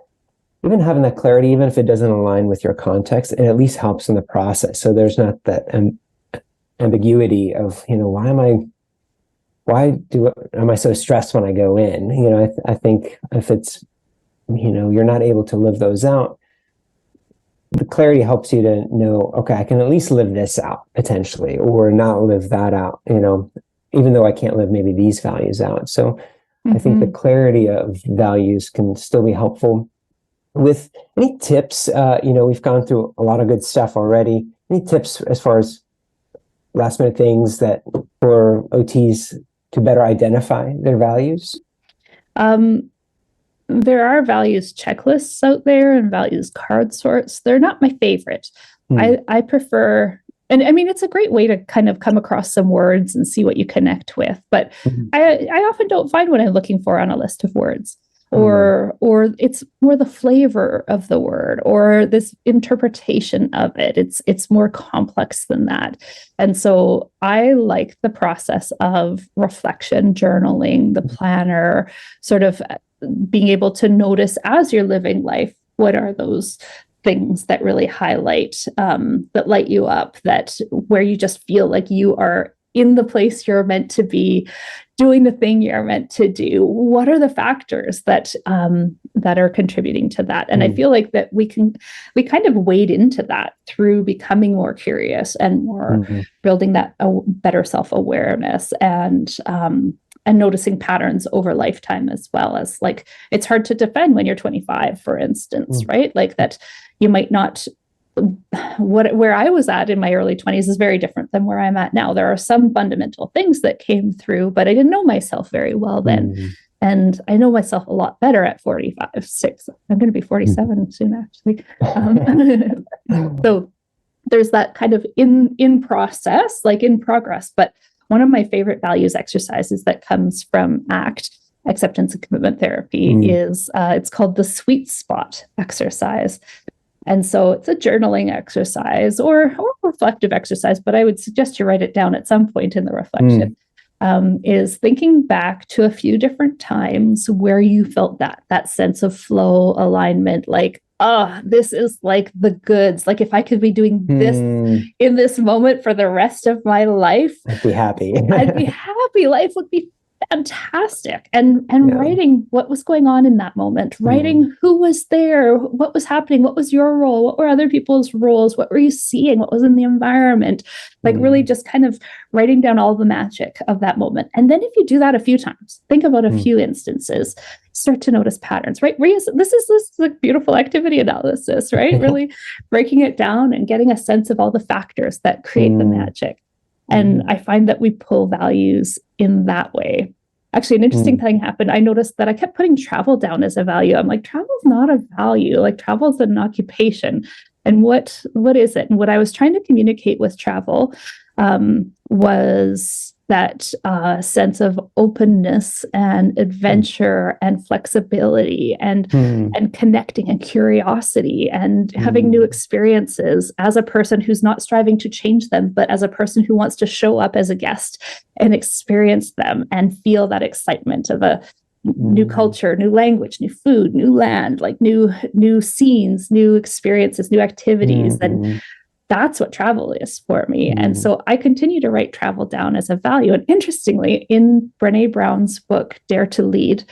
[SPEAKER 1] even having that clarity, even if it doesn't align with your context, it at least helps in the process. So there's not that ambiguity of, am I so stressed when I go in? I think if it's, you're not able to live those out, the clarity helps you to know, okay, I can at least live this out potentially, or not live that out, even though I can't live maybe these values out. So I think the clarity of values can still be helpful. With any tips, we've gone through a lot of good stuff already. Any tips as far as last minute things that for OTs to better identify their values?
[SPEAKER 2] There are values checklists out there and values card sorts. They're not my favorite. I prefer, and I mean, it's a great way to kind of come across some words and see what you connect with. But I often don't find what I'm looking for on a list of words. Or it's more the flavor of the word, or this interpretation of it. It's more complex than that. And so I like the process of reflection, journaling, the planner, sort of being able to notice as you're living life, what are those things that really highlight, that light you up, that where you just feel like you are in the place you're meant to be, doing the thing you're meant to do? What are the factors that are contributing to that? And I feel like that we kind of wade into that through becoming more curious and more building that better self-awareness and noticing patterns over lifetime, as well as, like, it's hard to defend when you're 25, for instance, right? Like that you might not, where I was at in my early 20s is very different than where I'm at now. There are some fundamental things that came through, but I didn't know myself very well then. And I know myself a lot better at 45, 6. I'm going to be 47 soon, actually. So there's that kind of in process, like in progress. But one of my favorite values exercises that comes from ACT, acceptance and commitment therapy, is it's called the sweet spot exercise. And so it's a journaling exercise or reflective exercise, but I would suggest you write it down at some point in the reflection. Is thinking back to a few different times where you felt that sense of flow, alignment, like, this is like the goods. Like, if I could be doing this in this moment for the rest of my life,
[SPEAKER 1] I'd be happy.
[SPEAKER 2] I'd be happy. Life would be fantastic. And writing what was going on in that moment, writing who was there, what was happening, what was your role, what were other people's roles, what were you seeing, what was in the environment, like really just kind of writing down all the magic of that moment. And then if you do that a few times, think about a few instances, start to notice patterns, right? This is like beautiful activity analysis, right? Really breaking it down and getting a sense of all the factors that create the magic. And I find that we pull values in that way. Actually, an interesting thing happened. I noticed that I kept putting travel down as a value. I'm like, travel's not a value. Like, travel's an occupation. And what is it? And what I was trying to communicate with travel was that sense of openness and adventure and flexibility and connecting and curiosity and having new experiences as a person who's not striving to change them, but as a person who wants to show up as a guest and experience them and feel that excitement of a new culture, new language, new food, new land, like new scenes, new experiences, new activities. And that's what travel is for me. And so I continue to write travel down as a value. And interestingly, in Brené Brown's book, Dare to Lead,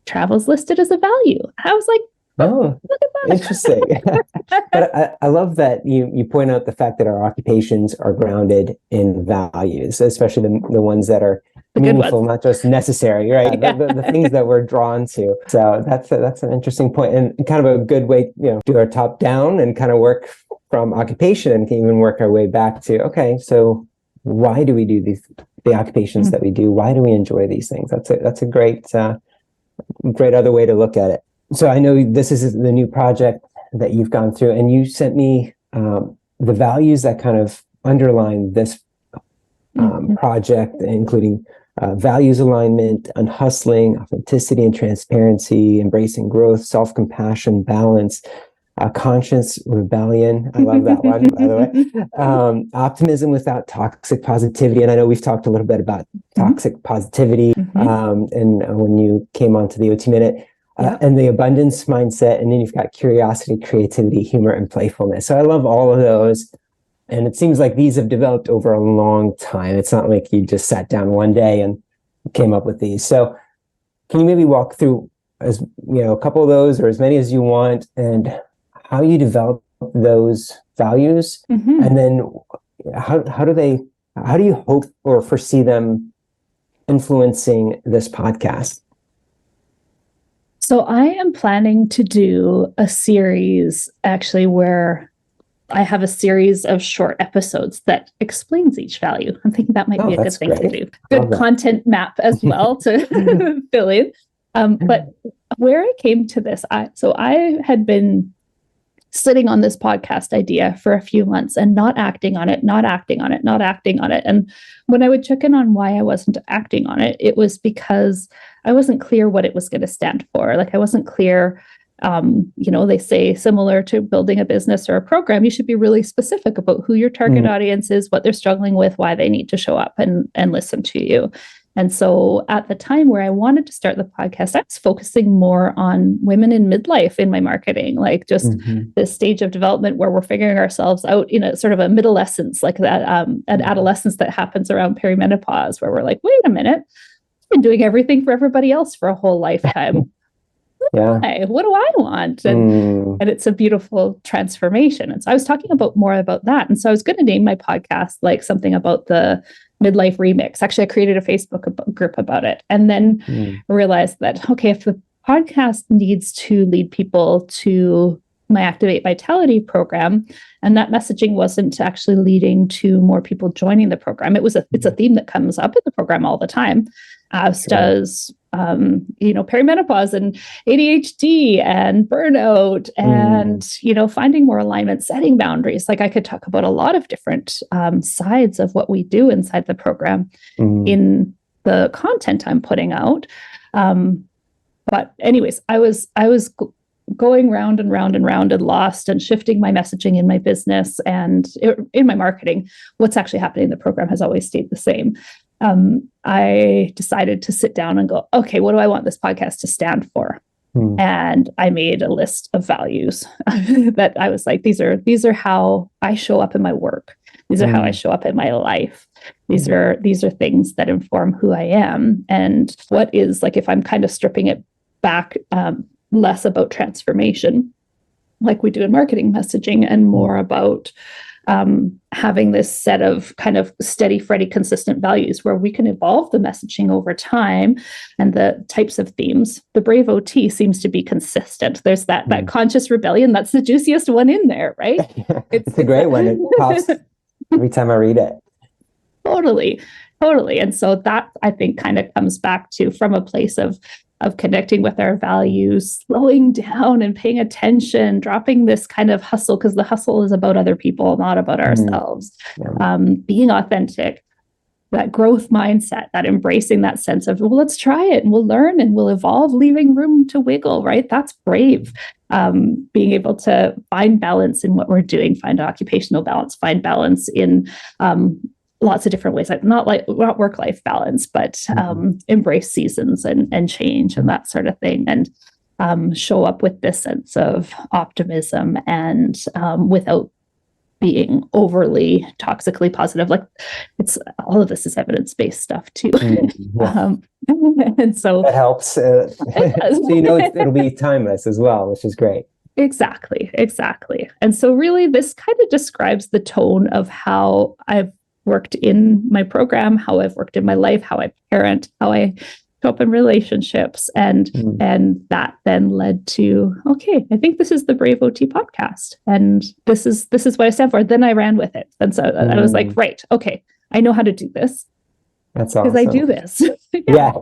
[SPEAKER 2] travel's listed as a value. I was like,
[SPEAKER 1] oh, look at that. Interesting. But I love that you point out the fact that our occupations are grounded in values, especially the ones that are meaningful, not just necessary, right? Yeah. The things that we're drawn to. So that's an interesting point, and kind of a good way, do our top down and kind of work from occupation and can even work our way back to, okay, so why do we do the occupations that we do? Why do we enjoy these things? That's a great other way to look at it. So I know this is the new project that you've gone through, and you sent me the values that kind of underline this project, including values alignment, unhustling, authenticity and transparency, embracing growth, self-compassion, balance, conscious rebellion. I love that one, by the way. Optimism without toxic positivity. And I know we've talked a little bit about toxic positivity and when you came onto the OT Minute. And the abundance mindset. And then you've got curiosity, creativity, humor, and playfulness. So I love all of those. And it seems like these have developed over a long time. It's not like you just sat down one day and came up with these. So can you maybe walk through a couple of those, or as many as you want, and how you develop those values? And then how do you hope or foresee them influencing this podcast?
[SPEAKER 2] So I am planning to do a series, actually, where I have a series of short episodes that explains each value. I'm thinking that might be a good thing to do. Good content map as well to fill in. But where I came to this, I had been sitting on this podcast idea for a few months and not acting on it. And when I would check in on why I wasn't acting on it, it was because I wasn't clear what it was going to stand for. Like, I wasn't clear They say similar to building a business or a program, you should be really specific about who your target audience is, what they're struggling with, why they need to show up and listen to you. And so at the time where I wanted to start the podcast, I was focusing more on women in midlife in my marketing, like just this stage of development where we're figuring ourselves out in a sort of a middlescence, like that, an adolescence that happens around perimenopause, where we're like, wait a minute, I've been doing everything for everybody else for a whole lifetime.
[SPEAKER 1] Yeah.
[SPEAKER 2] What do I want? And it's a beautiful transformation. And so I was talking more about that. And so I was going to name my podcast like something about the midlife remix. Actually, I created a Facebook group about it, and then realized that, okay, if the podcast needs to lead people to my Activate Vitality program, and that messaging wasn't actually leading to more people joining the program, it's a theme that comes up in the program all the time, as does perimenopause and ADHD and burnout and finding more alignment, setting boundaries. Like I could talk about a lot of different sides of what we do inside the program in the content I'm putting out. But anyways, I was going round and round and round and lost and shifting my messaging in my business and in my marketing. What's actually happening in the program has always stayed the same. I decided to sit down and go, okay, what do I want this podcast to stand for? And I made a list of values that I was like, these are how I show up in my work. These are how I show up in my life. These are things that inform who I am. And what is, like, if I'm kind of stripping it back, less about transformation, like we do in marketing messaging, and more about having this set of kind of steady, Freddy, consistent values where we can evolve the messaging over time and the types of themes. The Brave OT seems to be consistent. There's that conscious rebellion. That's the juiciest one in there, right?
[SPEAKER 1] It's a great one. It pops every time I read it.
[SPEAKER 2] Totally. And so that, I think, kind of comes back to from a place of connecting with our values, slowing down and paying attention, dropping this kind of hustle, because the hustle is about other people, not about ourselves. Being authentic, that growth mindset, that embracing that sense of, well, let's try it and we'll learn and we'll evolve, leaving room to wiggle, right? That's brave. Being able to find balance in what we're doing, find occupational balance, find balance in lots of different ways, not work-life balance, but embrace seasons and change and that sort of thing, and show up with this sense of optimism and without being overly toxically positive. Like, it's all of this is evidence-based stuff too. And so
[SPEAKER 1] that helps. So it'll be timeless as well, which is great.
[SPEAKER 2] Exactly. And so really this kind of describes the tone of how I've worked in my program, how I've worked in my life, how I parent, how I show up in relationships. And that then led to, okay, I think this is the Brave OT podcast. And this is what I stand for. Then I ran with it. And so I was like, right, okay, I know how to do this.
[SPEAKER 1] That's awesome.
[SPEAKER 2] Because I do this.
[SPEAKER 1] Yeah.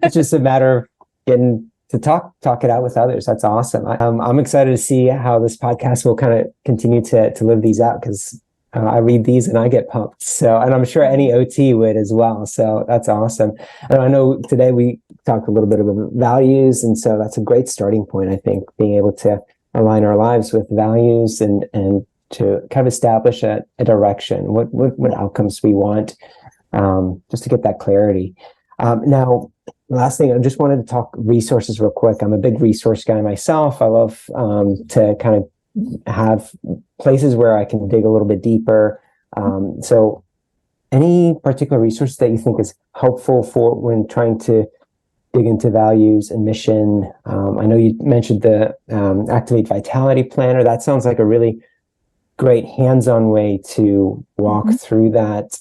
[SPEAKER 1] It's just a matter of getting to talk it out with others. That's awesome. I'm excited to see how this podcast will kind of continue to live these out, because I read these and I get pumped. So, and I'm sure any OT would as well. So that's awesome. And I know today we talked a little bit about values. And so that's a great starting point, I think, being able to align our lives with values and to kind of establish a direction, what outcomes we want, just to get that clarity. Now, last thing, I just wanted to talk resources real quick. I'm a big resource guy myself. I love to kind of have places where I can dig a little bit deeper. So any particular resource that you think is helpful for when trying to dig into values and mission? I know you mentioned the Activate Vitality Planner. That sounds like a really great hands-on way to walk through that.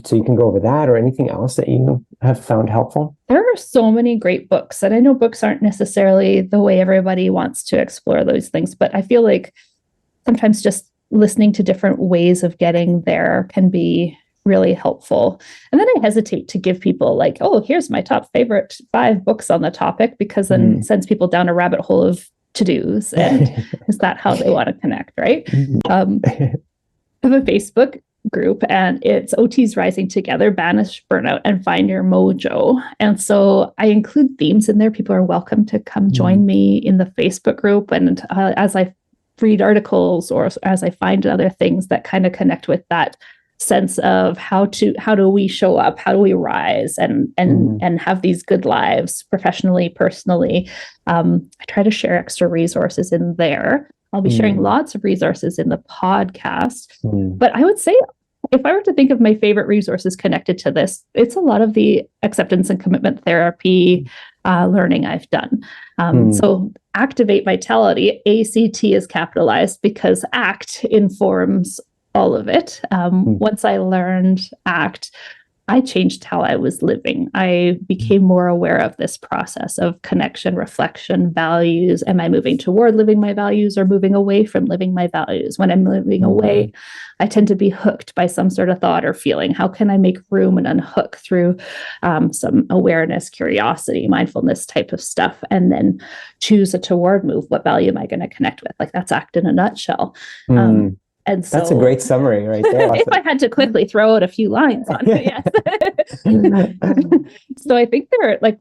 [SPEAKER 1] So you can go over that, or anything else that you have found helpful?
[SPEAKER 2] There are so many great books, and I know books aren't necessarily the way everybody wants to explore those things, but I feel like sometimes just listening to different ways of getting there can be really helpful. And then I hesitate to give people like, oh, here's my top favorite 5 books on the topic, because then sends people down a rabbit hole of to-dos, and is that how they want to connect, right? I have a Facebook group, and it's OTs Rising Together, Banish Burnout, and Find Your Mojo. And so I include themes in there. People are welcome to come join me in the Facebook group. And as I read articles or as I find other things that kind of connect with that sense of how do we show up, how do we rise and have these good lives professionally, personally, I try to share extra resources in there. I'll be sharing lots of resources in the podcast. But I would say, if I were to think of my favorite resources connected to this, it's a lot of the acceptance and commitment therapy learning I've done. So Activate Vitality, ACT is capitalized because ACT informs all of it. Once I learned ACT, I changed how I was living. I became more aware of this process of connection, reflection, values. Am I moving toward living my values or moving away from living my values? When I'm moving away, I tend to be hooked by some sort of thought or feeling. How can I make room and unhook through some awareness, curiosity, mindfulness type of stuff, and then choose a toward move? What value am I going to connect with? Like, that's ACT in a nutshell. And so,
[SPEAKER 1] that's a great summary right there.
[SPEAKER 2] If I had to quickly throw out a few lines on it, yes. So I think there are like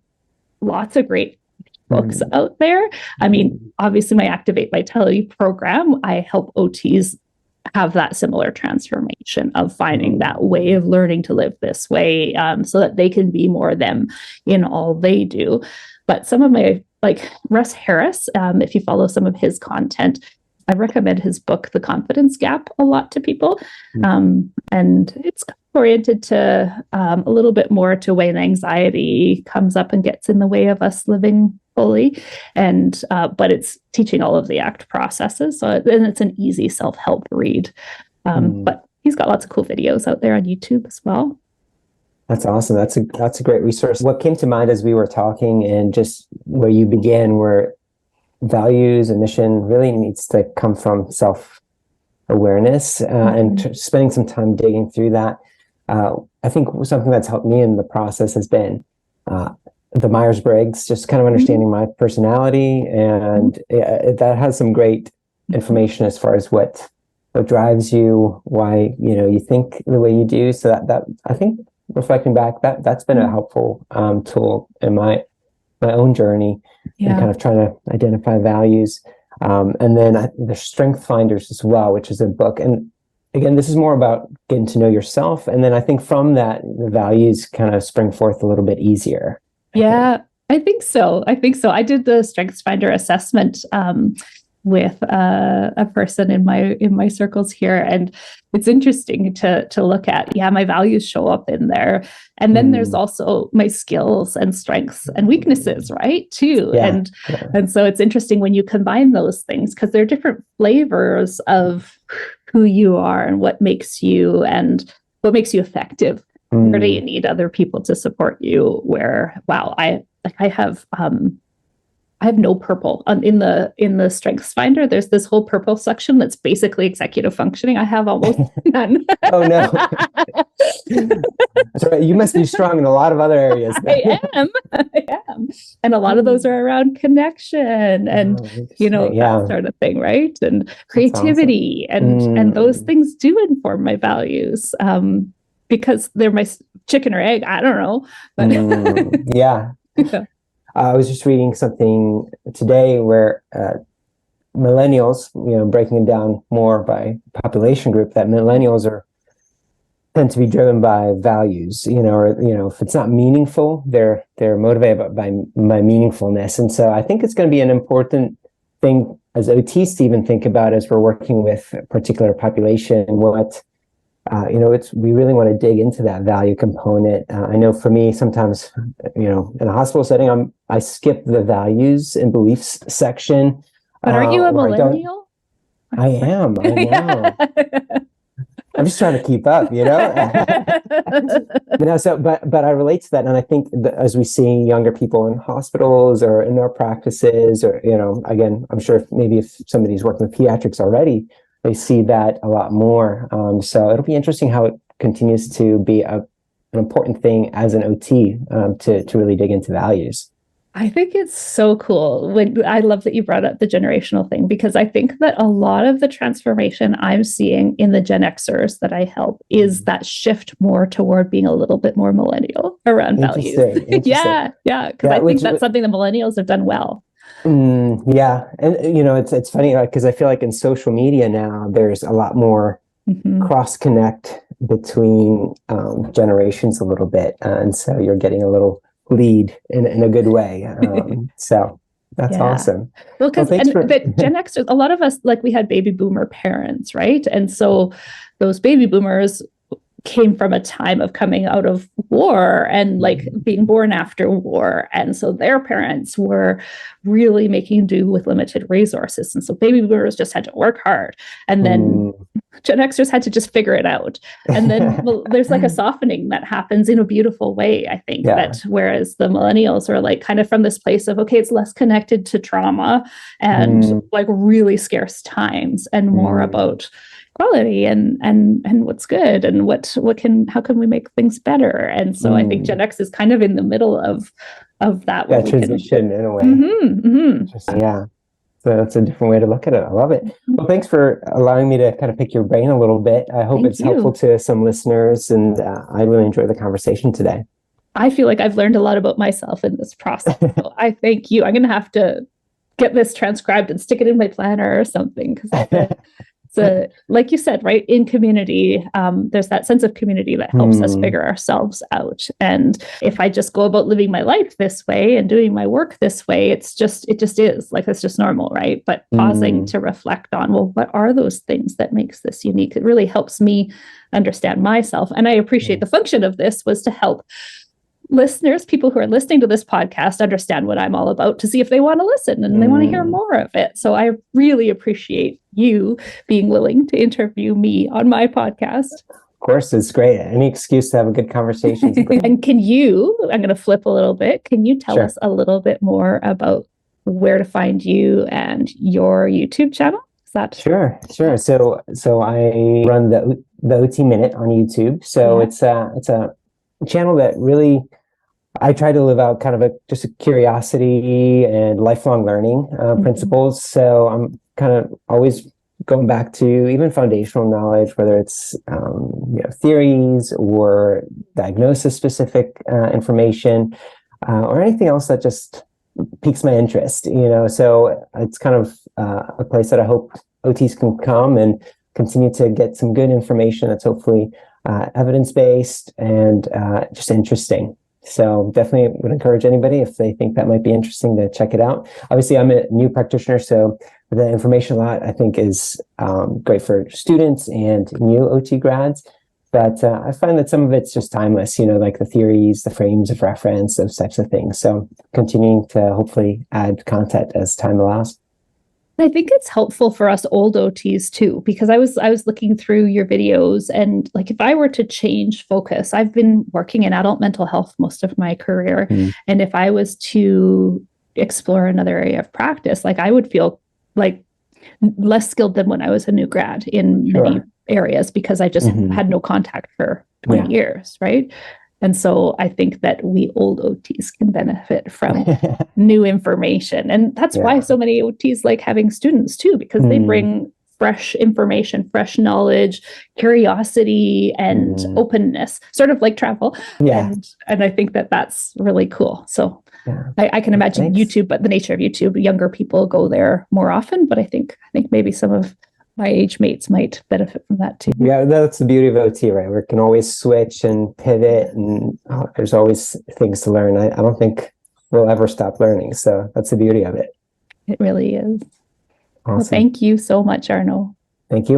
[SPEAKER 2] lots of great books out there. I mean, obviously my Activate Vitality program, I help OTs have that similar transformation of finding that way of learning to live this way, so that they can be more them in all they do. But some of my, like Russ Harris, if you follow some of his content, I recommend his book, The Confidence Gap, a lot to people. And it's oriented to a little bit more to when anxiety comes up and gets in the way of us living fully. And but it's teaching all of the ACT processes. So then it's an easy self-help read. But he's got lots of cool videos out there on YouTube as well.
[SPEAKER 1] That's awesome. That's a great resource. What came to mind as we were talking and just where you began were values and mission really needs to come from self-awareness and spending some time digging through that. I think something that's helped me in the process has been the Myers-Briggs, just kind of understanding my personality, and that has some great information as far as what drives you, why you think the way you do. So that I think, reflecting back, that's been a helpful tool in my own journey. And kind of trying to identify values. And then the Strength Finders as well, which is a book. And again, this is more about getting to know yourself. And then I think from that, the values kind of spring forth a little bit easier.
[SPEAKER 2] I think so. I did the Strengths Finder assessment with a person in my circles here, and it's interesting to look at. My values show up in there, and then there's also my skills and strengths and weaknesses, right, too. And so it's interesting when you combine those things, because they're different flavors of who you are and what makes you effective. Where do you need other people to support you? Where I have no purple in the Strengths Finder. There's this whole purple section that's basically executive functioning. I have almost none.
[SPEAKER 1] Oh no! That's right. You must be strong in a lot of other areas.
[SPEAKER 2] I am, and a lot of those are around connection and that sort of thing, right? And creativity, awesome. and those things do inform my values, because they're my chicken or egg. I don't know, but
[SPEAKER 1] yeah. I was just reading something today where millennials, breaking it down more by population group, that millennials tend to be driven by values, if it's not meaningful, they're motivated by meaningfulness. And so I think it's going to be an important thing as OTs to even think about as we're working with a particular population, what we really want to dig into that value component. I know for me, sometimes, in a hospital setting, I skip the values and beliefs section.
[SPEAKER 2] But aren't you a millennial?
[SPEAKER 1] I am. I know. I'm just trying to keep up, but I relate to that. And I think that as we see younger people in hospitals or in our practices, or, again, I'm sure if somebody's working with pediatrics already, they see that a lot more. So it'll be interesting how it continues to be an important thing as an OT to really dig into values.
[SPEAKER 2] I think it's so cool. I love that you brought up the generational thing, because I think that a lot of the transformation I'm seeing in the Gen Xers that I help is that shift more toward being a little bit more millennial around values. Yeah, because I think that's something the millennials have done well.
[SPEAKER 1] Yeah, and it's funny because I feel like in social media now there's a lot more cross connect between generations a little bit, and so you're getting a little lead in a good way. So that's awesome.
[SPEAKER 2] Well, because the Gen Xers, a lot of us, like, we had baby boomer parents, right? And so those baby boomers came from a time of coming out of war and like being born after war. And so their parents were really making do with limited resources. And so baby boomers just had to work hard. And then Gen Xers had to just figure it out. And then there's like a softening that happens in a beautiful way, I think, that whereas the millennials are like kind of from this place of, okay, it's less connected to trauma and like really scarce times and more about quality and what's good and how can we make things better. And so I think Gen X is kind of in the middle of that
[SPEAKER 1] transition in a way. Yeah, so that's a different way to look at it. I love it. Well, thanks for allowing me to kind of pick your brain a little bit. I hope it's helpful to some listeners, and I really enjoyed the conversation today.
[SPEAKER 2] I feel like I've learned a lot about myself in this process, so I thank you. I'm going to have to get this transcribed and stick it in my planner or something, because so, like you said, right, in community, there's that sense of community that helps us figure ourselves out. And if I just go about living my life this way and doing my work this way, it just is like, it's just normal, right? But pausing to reflect on, well, what are those things that makes this unique? It really helps me understand myself. And I appreciate the function of this was to help listeners, people who are listening to this podcast, understand what I'm all about, to see if they want to listen and they want to hear more of it. So I really appreciate you being willing to interview me on my podcast.
[SPEAKER 1] Of course, it's great. Any excuse to have a good conversation.
[SPEAKER 2] And I'm going to flip a little bit. Can you tell us a little bit more about where to find you and your YouTube channel? Is that
[SPEAKER 1] Sure. So I run the OT Minute on YouTube. So it's a channel that really, I try to live out kind of just a curiosity and lifelong learning principles. So I'm kind of always going back to even foundational knowledge, whether it's theories or diagnosis specific information or anything else that just piques my interest. So it's kind of a place that I hope OTs can come and continue to get some good information that's hopefully evidence-based and just interesting. So definitely would encourage anybody, if they think that might be interesting, to check it out. Obviously, I'm a new practitioner, so the information a lot I think is great for students and new OT grads. But I find that some of it's just timeless, like the theories, the frames of reference, those types of things. So continuing to hopefully add content as time allows.
[SPEAKER 2] I think it's helpful for us old OTs too, because I was looking through your videos, and like, if I were to change focus, I've been working in adult mental health most of my career. And if I was to explore another area of practice, like, I would feel like less skilled than when I was a new grad in many areas, because I just had no contact for 20 years, right? And so I think that we old OTs can benefit from new information. And that's why so many OTs like having students too, because they bring fresh information, fresh knowledge, curiosity, and openness, sort of like travel. And I think that that's really cool. So I can imagine YouTube, but the nature of YouTube, younger people go there more often. But I think maybe some of my age mates might benefit from that too.
[SPEAKER 1] Yeah, that's the beauty of OT, right? We can always switch and pivot, and there's always things to learn. I don't think we'll ever stop learning. So that's the beauty of it.
[SPEAKER 2] It really is.
[SPEAKER 1] Awesome.
[SPEAKER 2] Well, thank you so much, Arno.
[SPEAKER 1] Thank you.